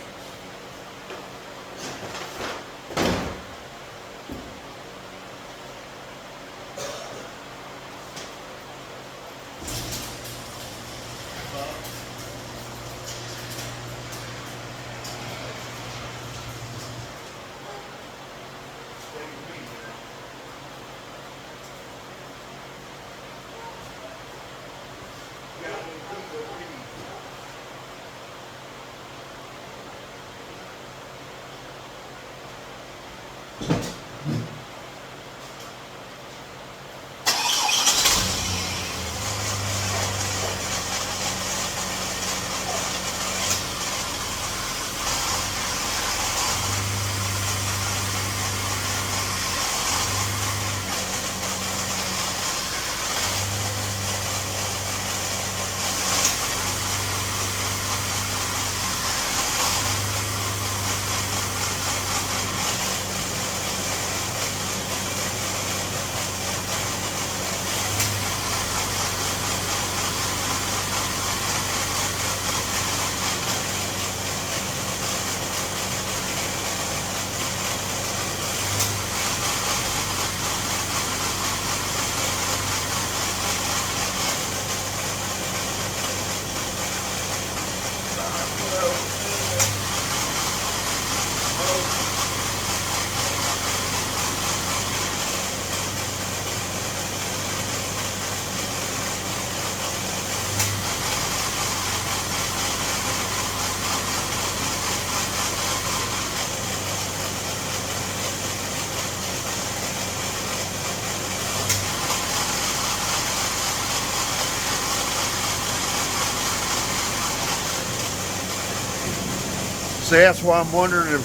See, that's why I'm wondering if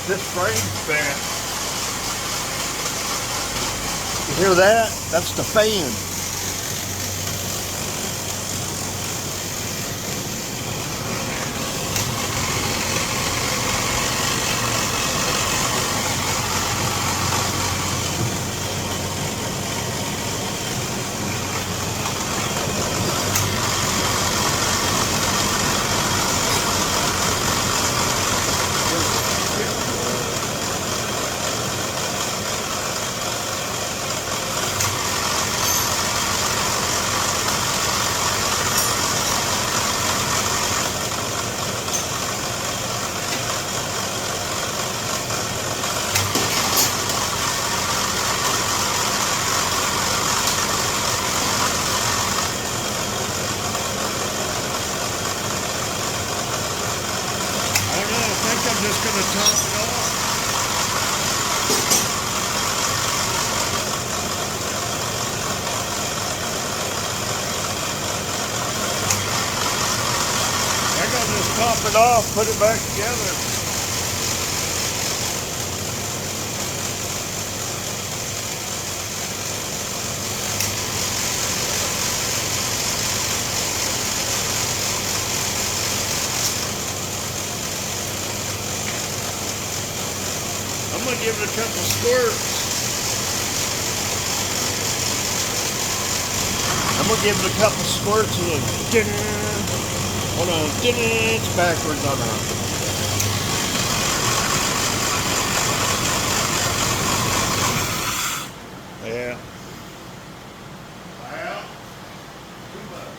this frame's bad. You hear that? That's the fan. I'm just going to top it off. I'm going to just top it off, put it back together. I'm going to give it a couple squirts. I'm going to give it a couple squirts and hold on, it's backwards on that. Yeah. Well, too much.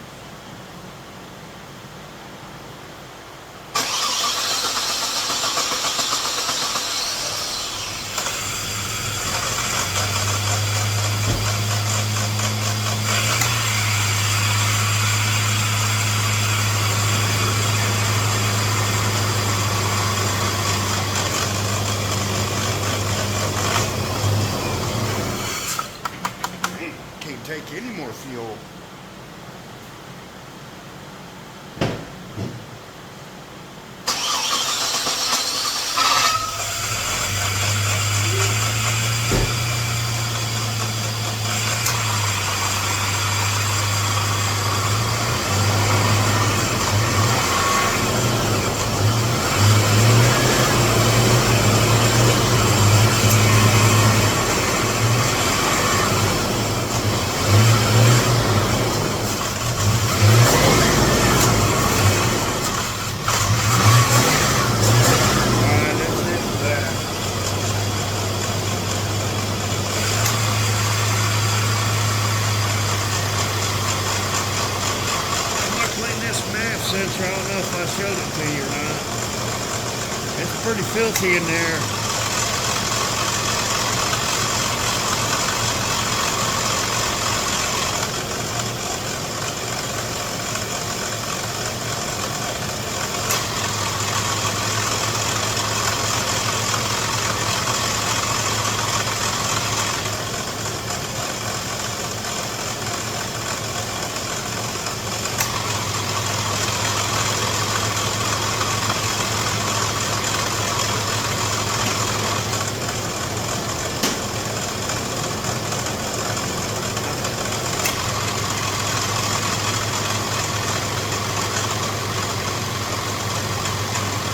dispenser. I don't know if I showed it to you or not. It's pretty filthy in there.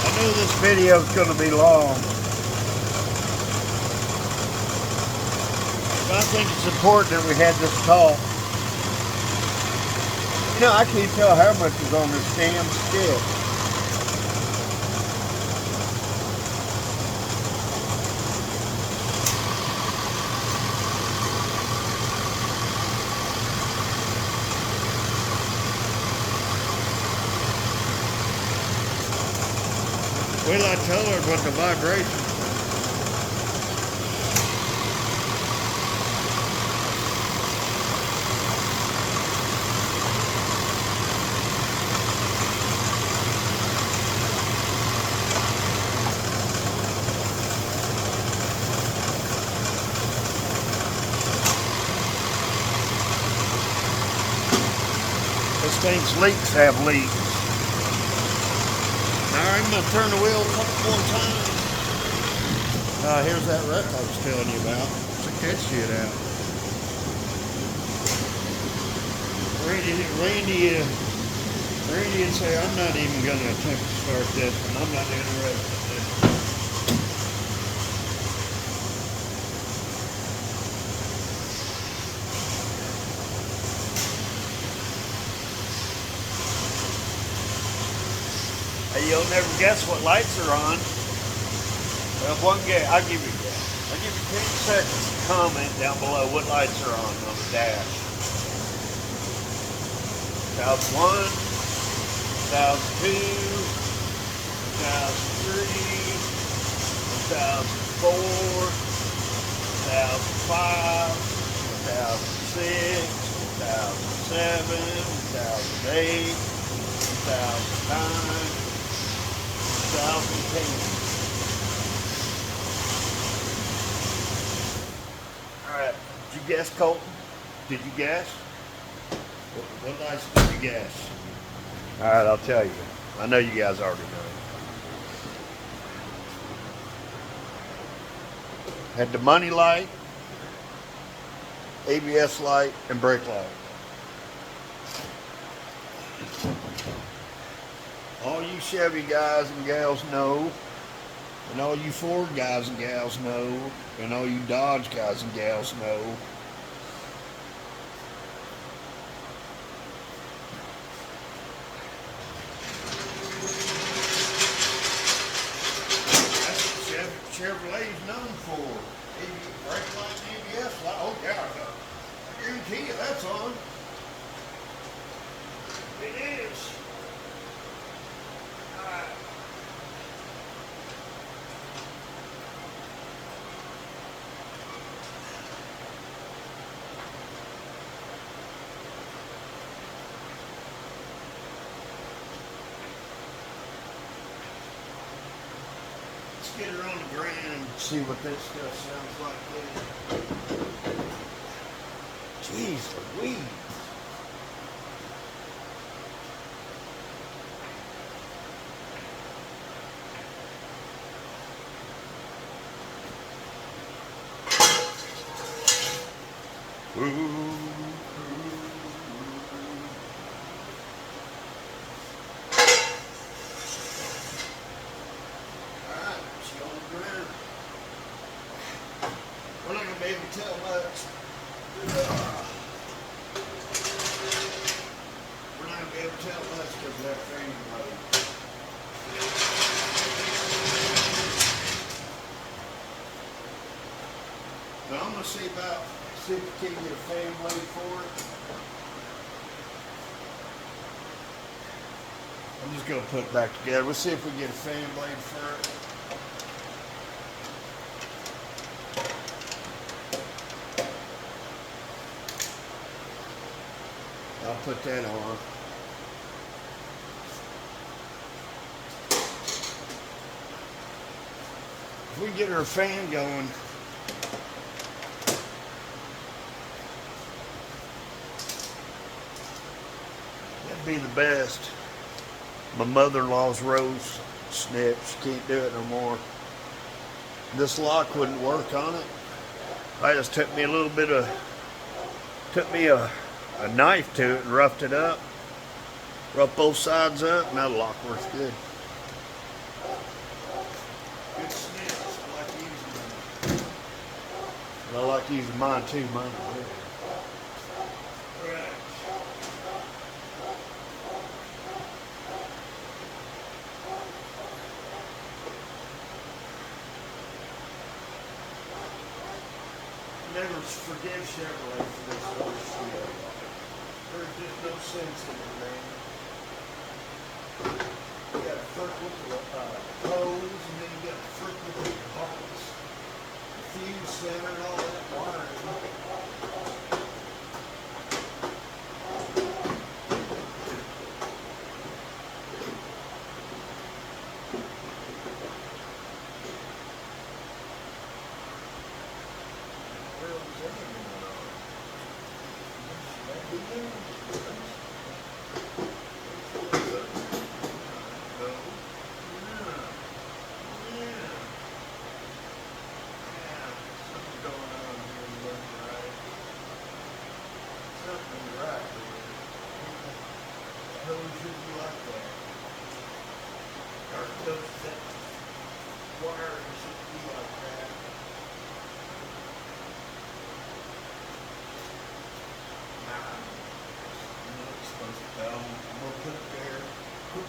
I know this video is going to be long, but I think it's important that we had this talk. You know, I can't tell how much is on this damn stick. Wait till I tell her about the vibration. This thing's leaks have leaks. Alright, I'm going to turn the wheel a couple more times. Here's that wreck I was telling you about. Check that shit out. Randy would say, I'm not even going to attempt to start this one. I'm not interested in this. Hey, you'll never guess what lights are on. Well, one guess. I'll give you a guess. I'll give you 10 seconds to comment down below what lights are on the dash. 2001, 2002, 2003, 2004, 2005, 2006, 2007, 2008, 2009. 2010. Alright, did you guess, Colton? Did you guess? What lights did you guess? Alright, I'll tell you. I know you guys already know. Had the money light, ABS light, and brake light. All you Chevy guys and gals know, and all you Ford guys and gals know, and all you Dodge guys and gals know, that's what Chevrolet is known for. Brake light and ABS light. Oh yeah, I guarantee you that's on. It is. Let's get her on the ground and see what this stuff sounds like. Jeez Louise. We're not going to be able to tell much. We're not going to be able to tell much because of that fan blade. But I'm going to see if we can get a fan blade for it. I'm just gonna put it back together. We'll see if we can get a fan blade for it. I'll put that on. If we get our fan going, that'd be the best. My mother-in-law's rose snip. She can't do it no more. This lock wouldn't work on it. I just took me a little bit of, a knife to it and roughed it up. Roughed both sides up, and that lock works good. Good snips. I like using them. And I like using mine too. Mine are good. Right. Never forgive Chevrolet for this other shit. There's just no sense in it, man. You got to frick with the hose, and then you got to frick with the parts. Fuse center and all that wiring.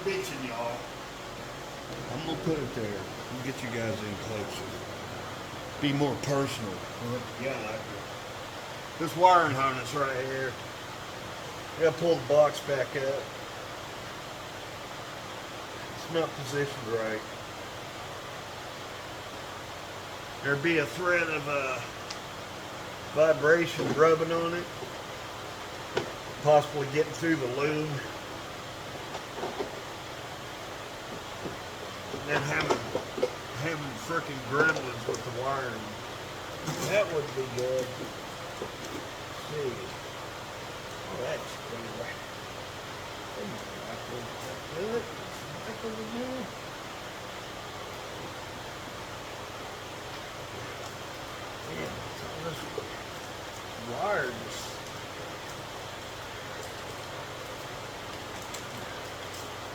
Bitching, y'all. I'm gonna put it there. We'll get you guys in closer. Be more personal. Yeah, I like it. This wiring harness right here. I gotta pull the box back up. It's not positioned right. There'd be a thread of vibration rubbing on it, possibly getting through the loom. And then having frickin' gremlins with the wiring. That would be good. Let's see. Oh, that's cool. Do it. Yeah, it's all this wired.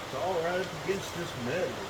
It's all right up against this metal.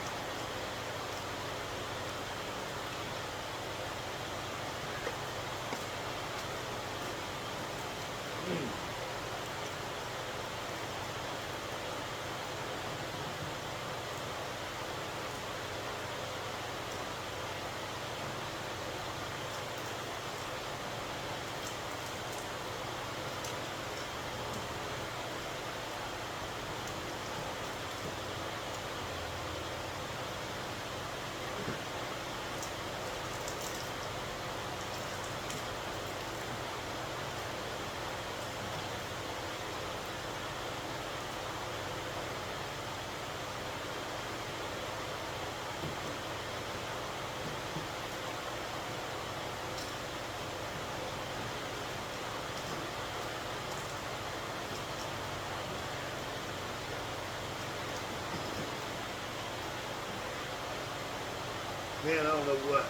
Man, I don't know what.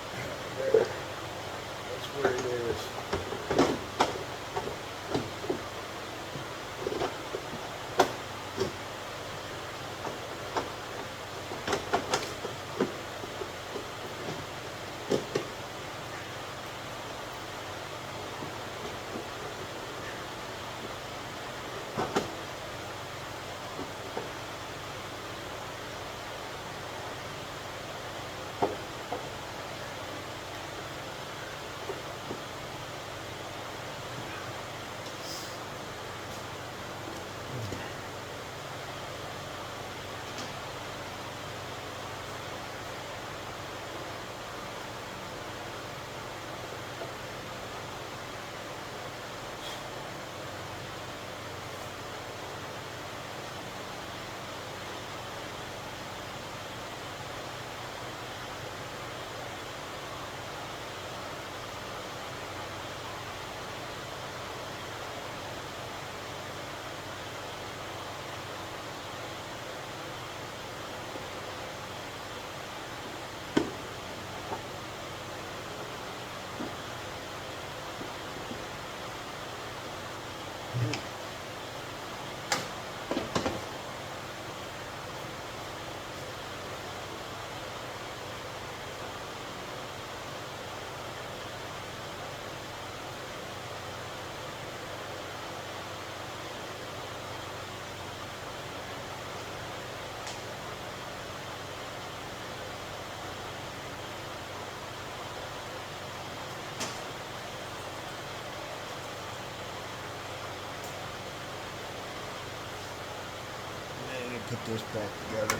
There. That's where it is. put this back together.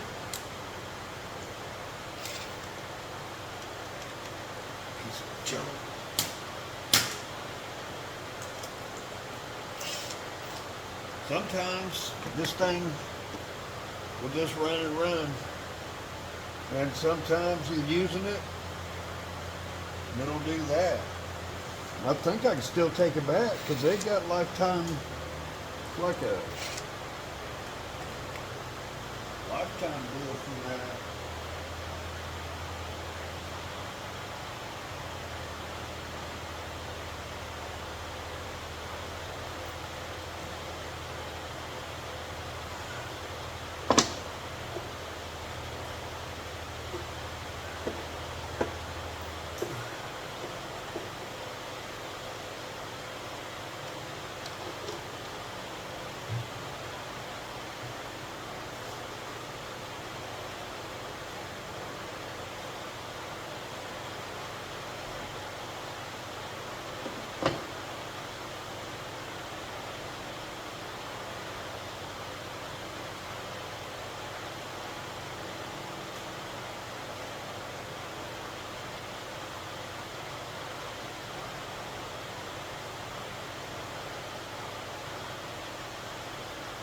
Piece of junk. Sometimes this thing will just run and run. And sometimes you're using it and it'll do that. I think I can still take it back because they got lifetime, like a lifetime deal from that.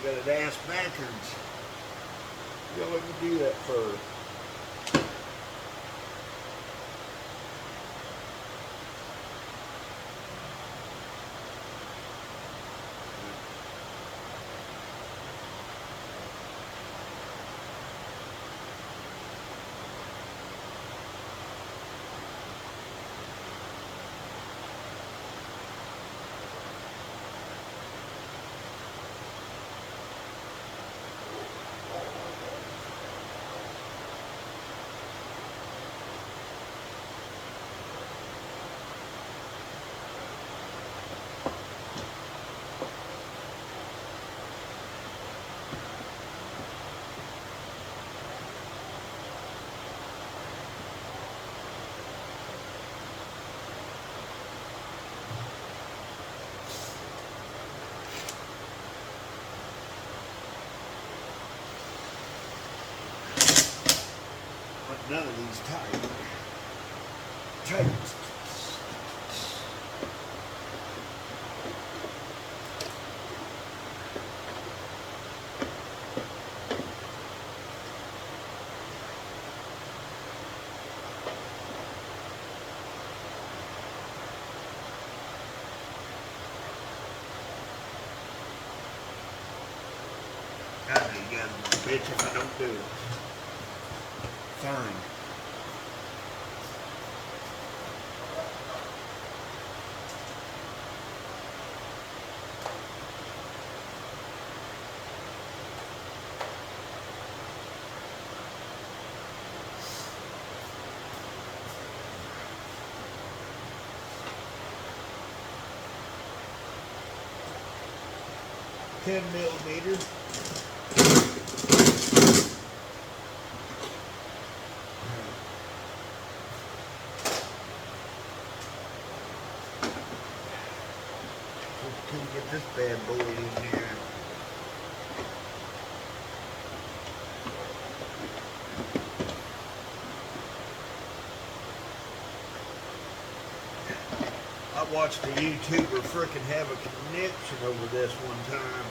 Got it ass backwards. You gotta let me do that first. None of these tight. God, you guys are a bitch if I don't do it. Fine. $10 millimeter. Couldn't get this bad boy in here. I watched a YouTuber frickin' have a connection over this one time.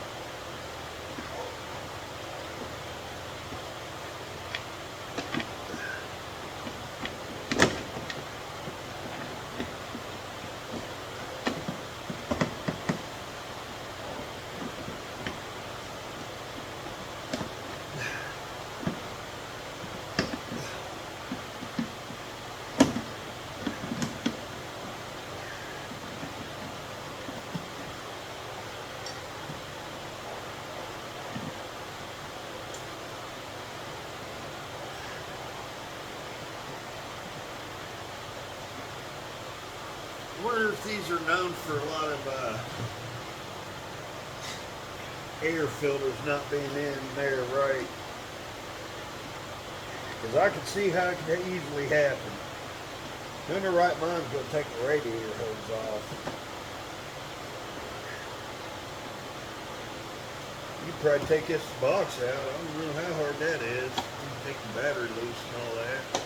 I wonder if these are known for a lot of air filters not being in there right. Because I can see how it can easily happen. Doing the right mind's going to take the radiator hose off. You probably take this box out. I don't know how hard that is. You can take the battery loose and all that.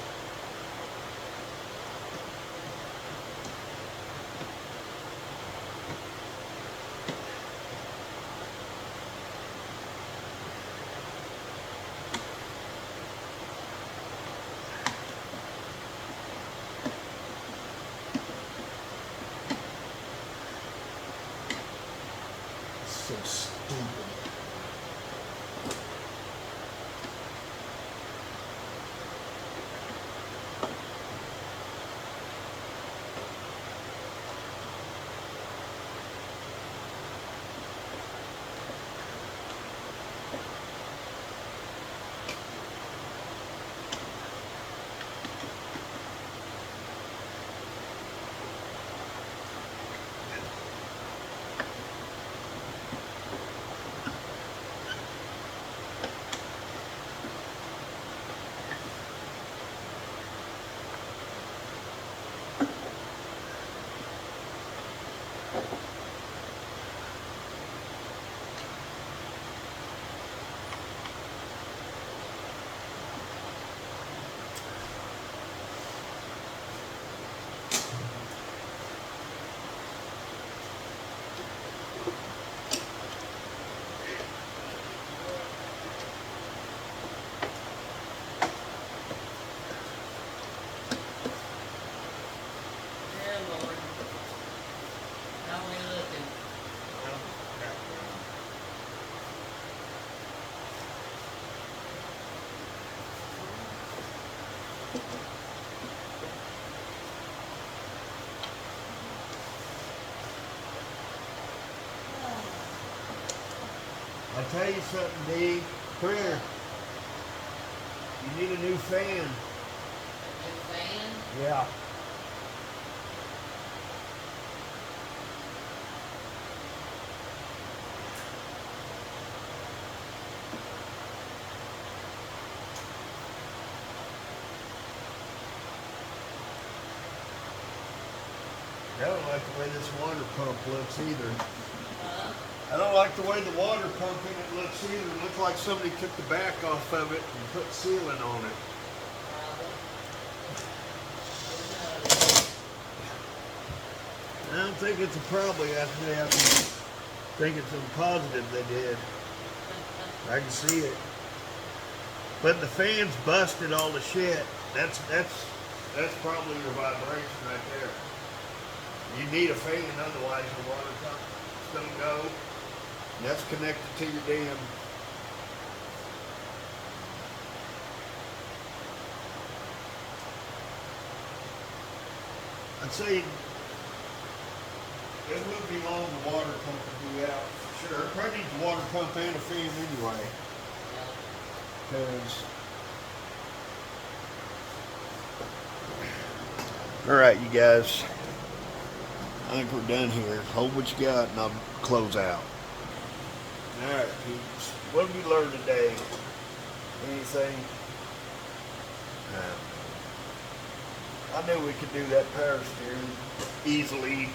So stupid. I tell you something, D. Come here. You need a new fan. New fan? Yeah. I don't like the way this water pump looks either. I don't like the way the water pump in it looks either. It looks like somebody took the back off of it and put sealant on it. I don't think it's a probably. I think it's a positive they did. I can see it. But the fan's busted all the shit. That's probably your vibration right there. You need a fan, otherwise the water pump's gonna go. And that's connected to your dam. I'd say it would be long the water pump to be out for sure. It probably needs a water pump and a fan anyway. Because alright, you guys. I think we're done here. Hold what you got and I'll close out. Alright, peeps. What have we learned today? Anything? I knew we could do that power steering easily,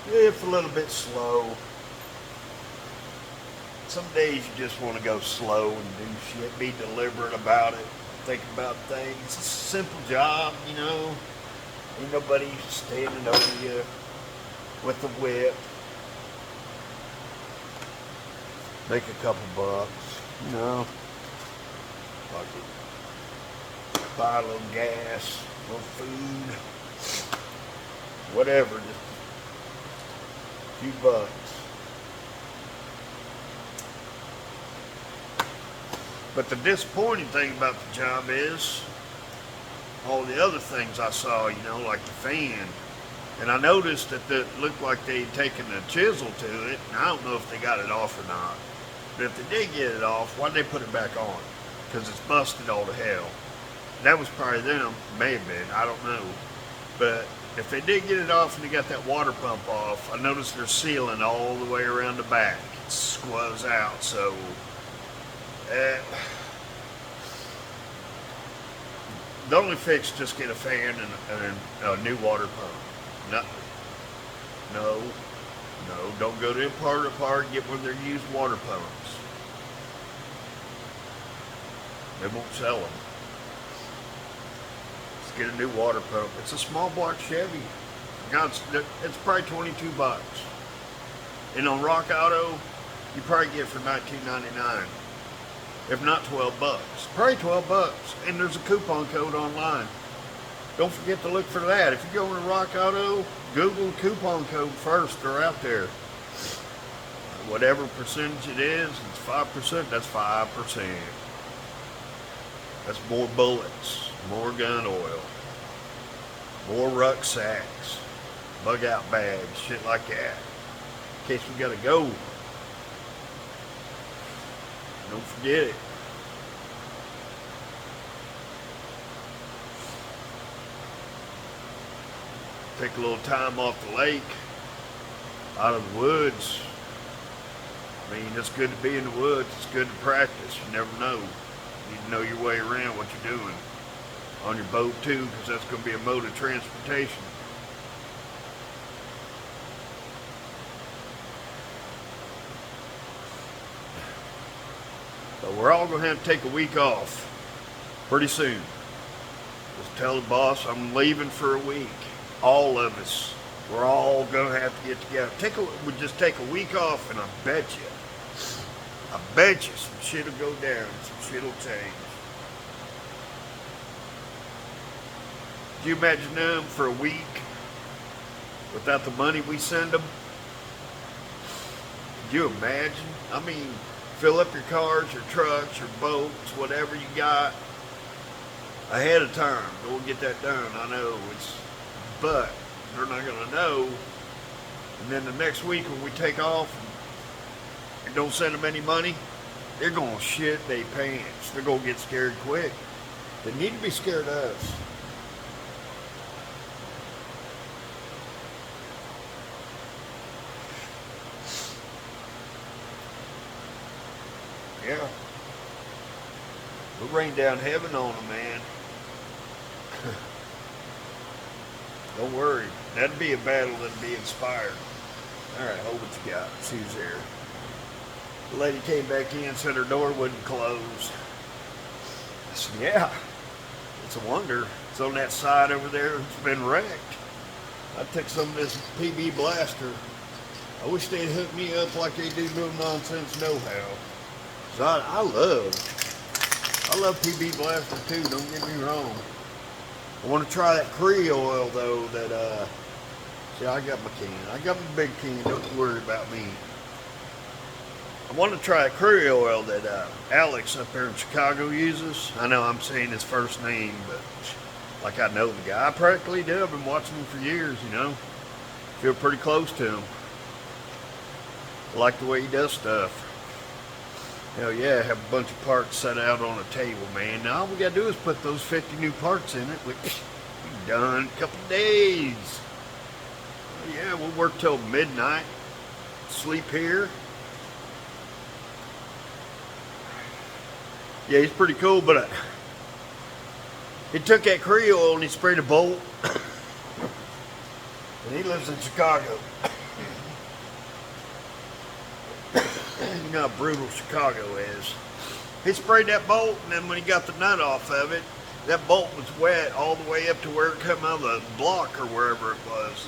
if a little bit slow. Some days you just want to go slow and do shit, be deliberate about it, think about things. It's a simple job, you know. Ain't nobody standing over you with the whip. Make a couple bucks, you know. Buy a little gas, a little food, whatever, just a few bucks. But the disappointing thing about the job is all the other things I saw, you know, like the fan. And I noticed that it looked like they'd taken a chisel to it, and I don't know if they got it off or not. But if they did get it off, why'd they put it back on? Because it's busted all to hell. That was probably them, may have been, I don't know. But if they did get it off and they got that water pump off, I noticed they're sealing all the way around the back. It squoze out, so the only fix is just get a fan and a new water pump. No, No, don't go to Importer Park, get one of their used water pumps. They won't sell them. Let's get a new water pump. It's a small block Chevy. It's probably 22 bucks. And on Rock Auto, you probably get it for $19.99. If not 12 bucks. Probably 12 bucks. And there's a coupon code online. Don't forget to look for that. If you go to Rock Auto, Google coupon code first. They're out there. Whatever percentage it is, it's 5%. That's 5%. That's more bullets, more gun oil, more rucksacks, bug out bags, shit like that. In case we gotta go. Don't forget it. Take a little time off the lake, out of the woods. I mean, it's good to be in the woods. It's good to practice. You never know. You need to know your way around, what you're doing. On your boat too, because that's going to be a mode of transportation. So we're all going to have to take a week off pretty soon. Just tell the boss I'm leaving for a week. All of us. We're all going to have to get together. We just take a week off, and I bet you some shit will go down. Some shit will change. Do you imagine them for a week without the money we send them? Could you imagine? I mean, fill up your cars, your trucks, your boats, whatever you got ahead of time. Go and get that done. I know but they're not going to know. And then the next week when we take off and don't send them any money, they're going to shit their pants. They're going to get scared quick. They need to be scared of us. Yeah. We'll rain down heaven on them, man. Don't worry. That'd be a battle that'd be inspired. Alright, hold what you got. See who's there. The lady came back in, said her door wouldn't close. I said, yeah. It's a wonder. It's on that side over there. It's been wrecked. I took some of this PB blaster. I wish they'd hook me up like they do no nonsense know-how. So I love PB blaster too, don't get me wrong. I want to try that Cree oil though, see, I got my can. I got my big can, don't worry about me. I want to try that Cree oil that Alex up there in Chicago uses. I know I'm saying his first name, but like I know the guy. I practically do. I've been watching him for years, you know. Feel pretty close to him. I like the way he does stuff. Hell yeah, have a bunch of parts set out on a table, man. Now all we gotta do is put those 50 new parts in it. We're done. A couple days. Yeah, we'll work till midnight. Sleep here. Yeah, he's pretty cool, but he took that Cree oil and he sprayed a bolt. And he lives in Chicago. You know how brutal Chicago is. He sprayed that bolt, and then when he got the nut off of it, that bolt was wet all the way up to where it came out of the block or wherever it was.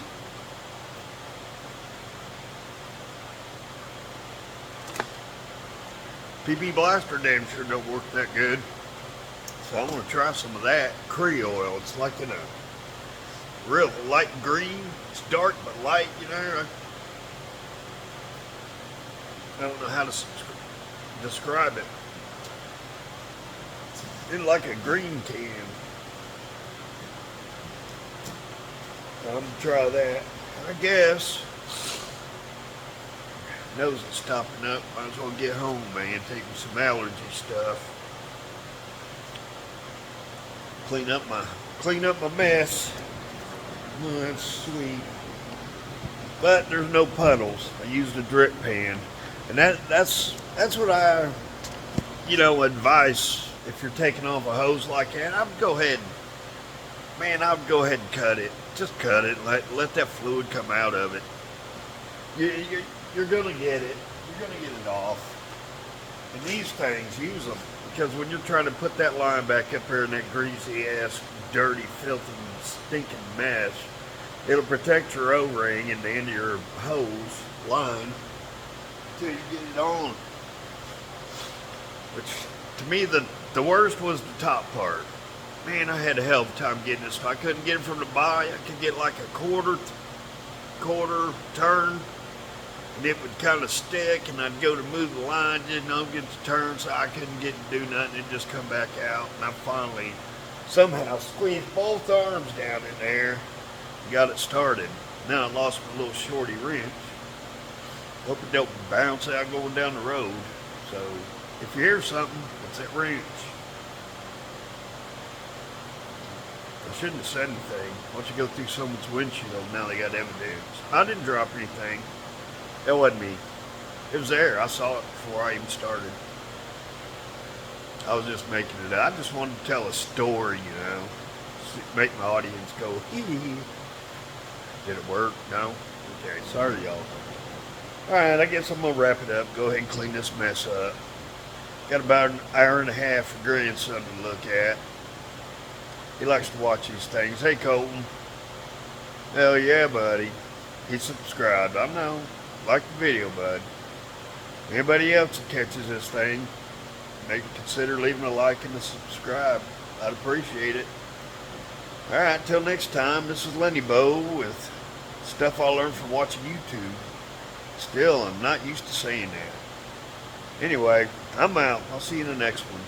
PB Blaster damn sure don't work that good. So I'm going to try some of that Cree oil. It's like in a real light green. It's dark but light, you know. I don't know how to describe it. It's like a green can. I'm going to try that. I guess. Nose is stopping up. Might as well get home, man. Take me some allergy stuff. Clean up my mess. Oh, that's sweet. But there's no puddles. I used a drip pan. And that's what I, advise if you're taking off a hose like that. I would go ahead and cut it. Just cut it. Let that fluid come out of it. You're gonna get it. You're gonna get it off. And these things, use them. Because when you're trying to put that line back up there in that greasy ass, dirty, filthy, stinking mess, it'll protect your O-ring and the end of your hose line until you get it on. Which, to me, the worst was the top part. Man, I had a hell of a time getting this. I couldn't get it from the body. I could get like a quarter turn, and it would kind of stick, and I'd go to move the line, didn't know get the turn, so I couldn't get to do nothing. It just come back out, and I finally somehow squeezed both arms down in there and got it started. Now I lost my little shorty wrench. Hope it don't bounce out going down the road. So if you hear something, it's that wrench. I shouldn't have said anything. Once you go through someone's windshield, now they got evidence. I didn't drop anything. That wasn't me. It was there. I saw it before I even started. I was just making it up. I just wanted to tell a story, you know. Make my audience go, hee hee hee. Did it work? No? Okay, sorry y'all. Alright, I guess I'm going to wrap it up. Go ahead and clean this mess up. Got about an hour and a half for grandson to look at. He likes to watch these things. Hey, Colton. Hell yeah, buddy. He subscribed. I know. Like the video, bud. Anybody else that catches this thing, maybe consider leaving a like and a subscribe. I'd appreciate it. Alright, till next time, this is Lenny Bo with stuff I learned from watching YouTube. Still, I'm not used to saying that. Anyway, I'm out. I'll see you in the next one.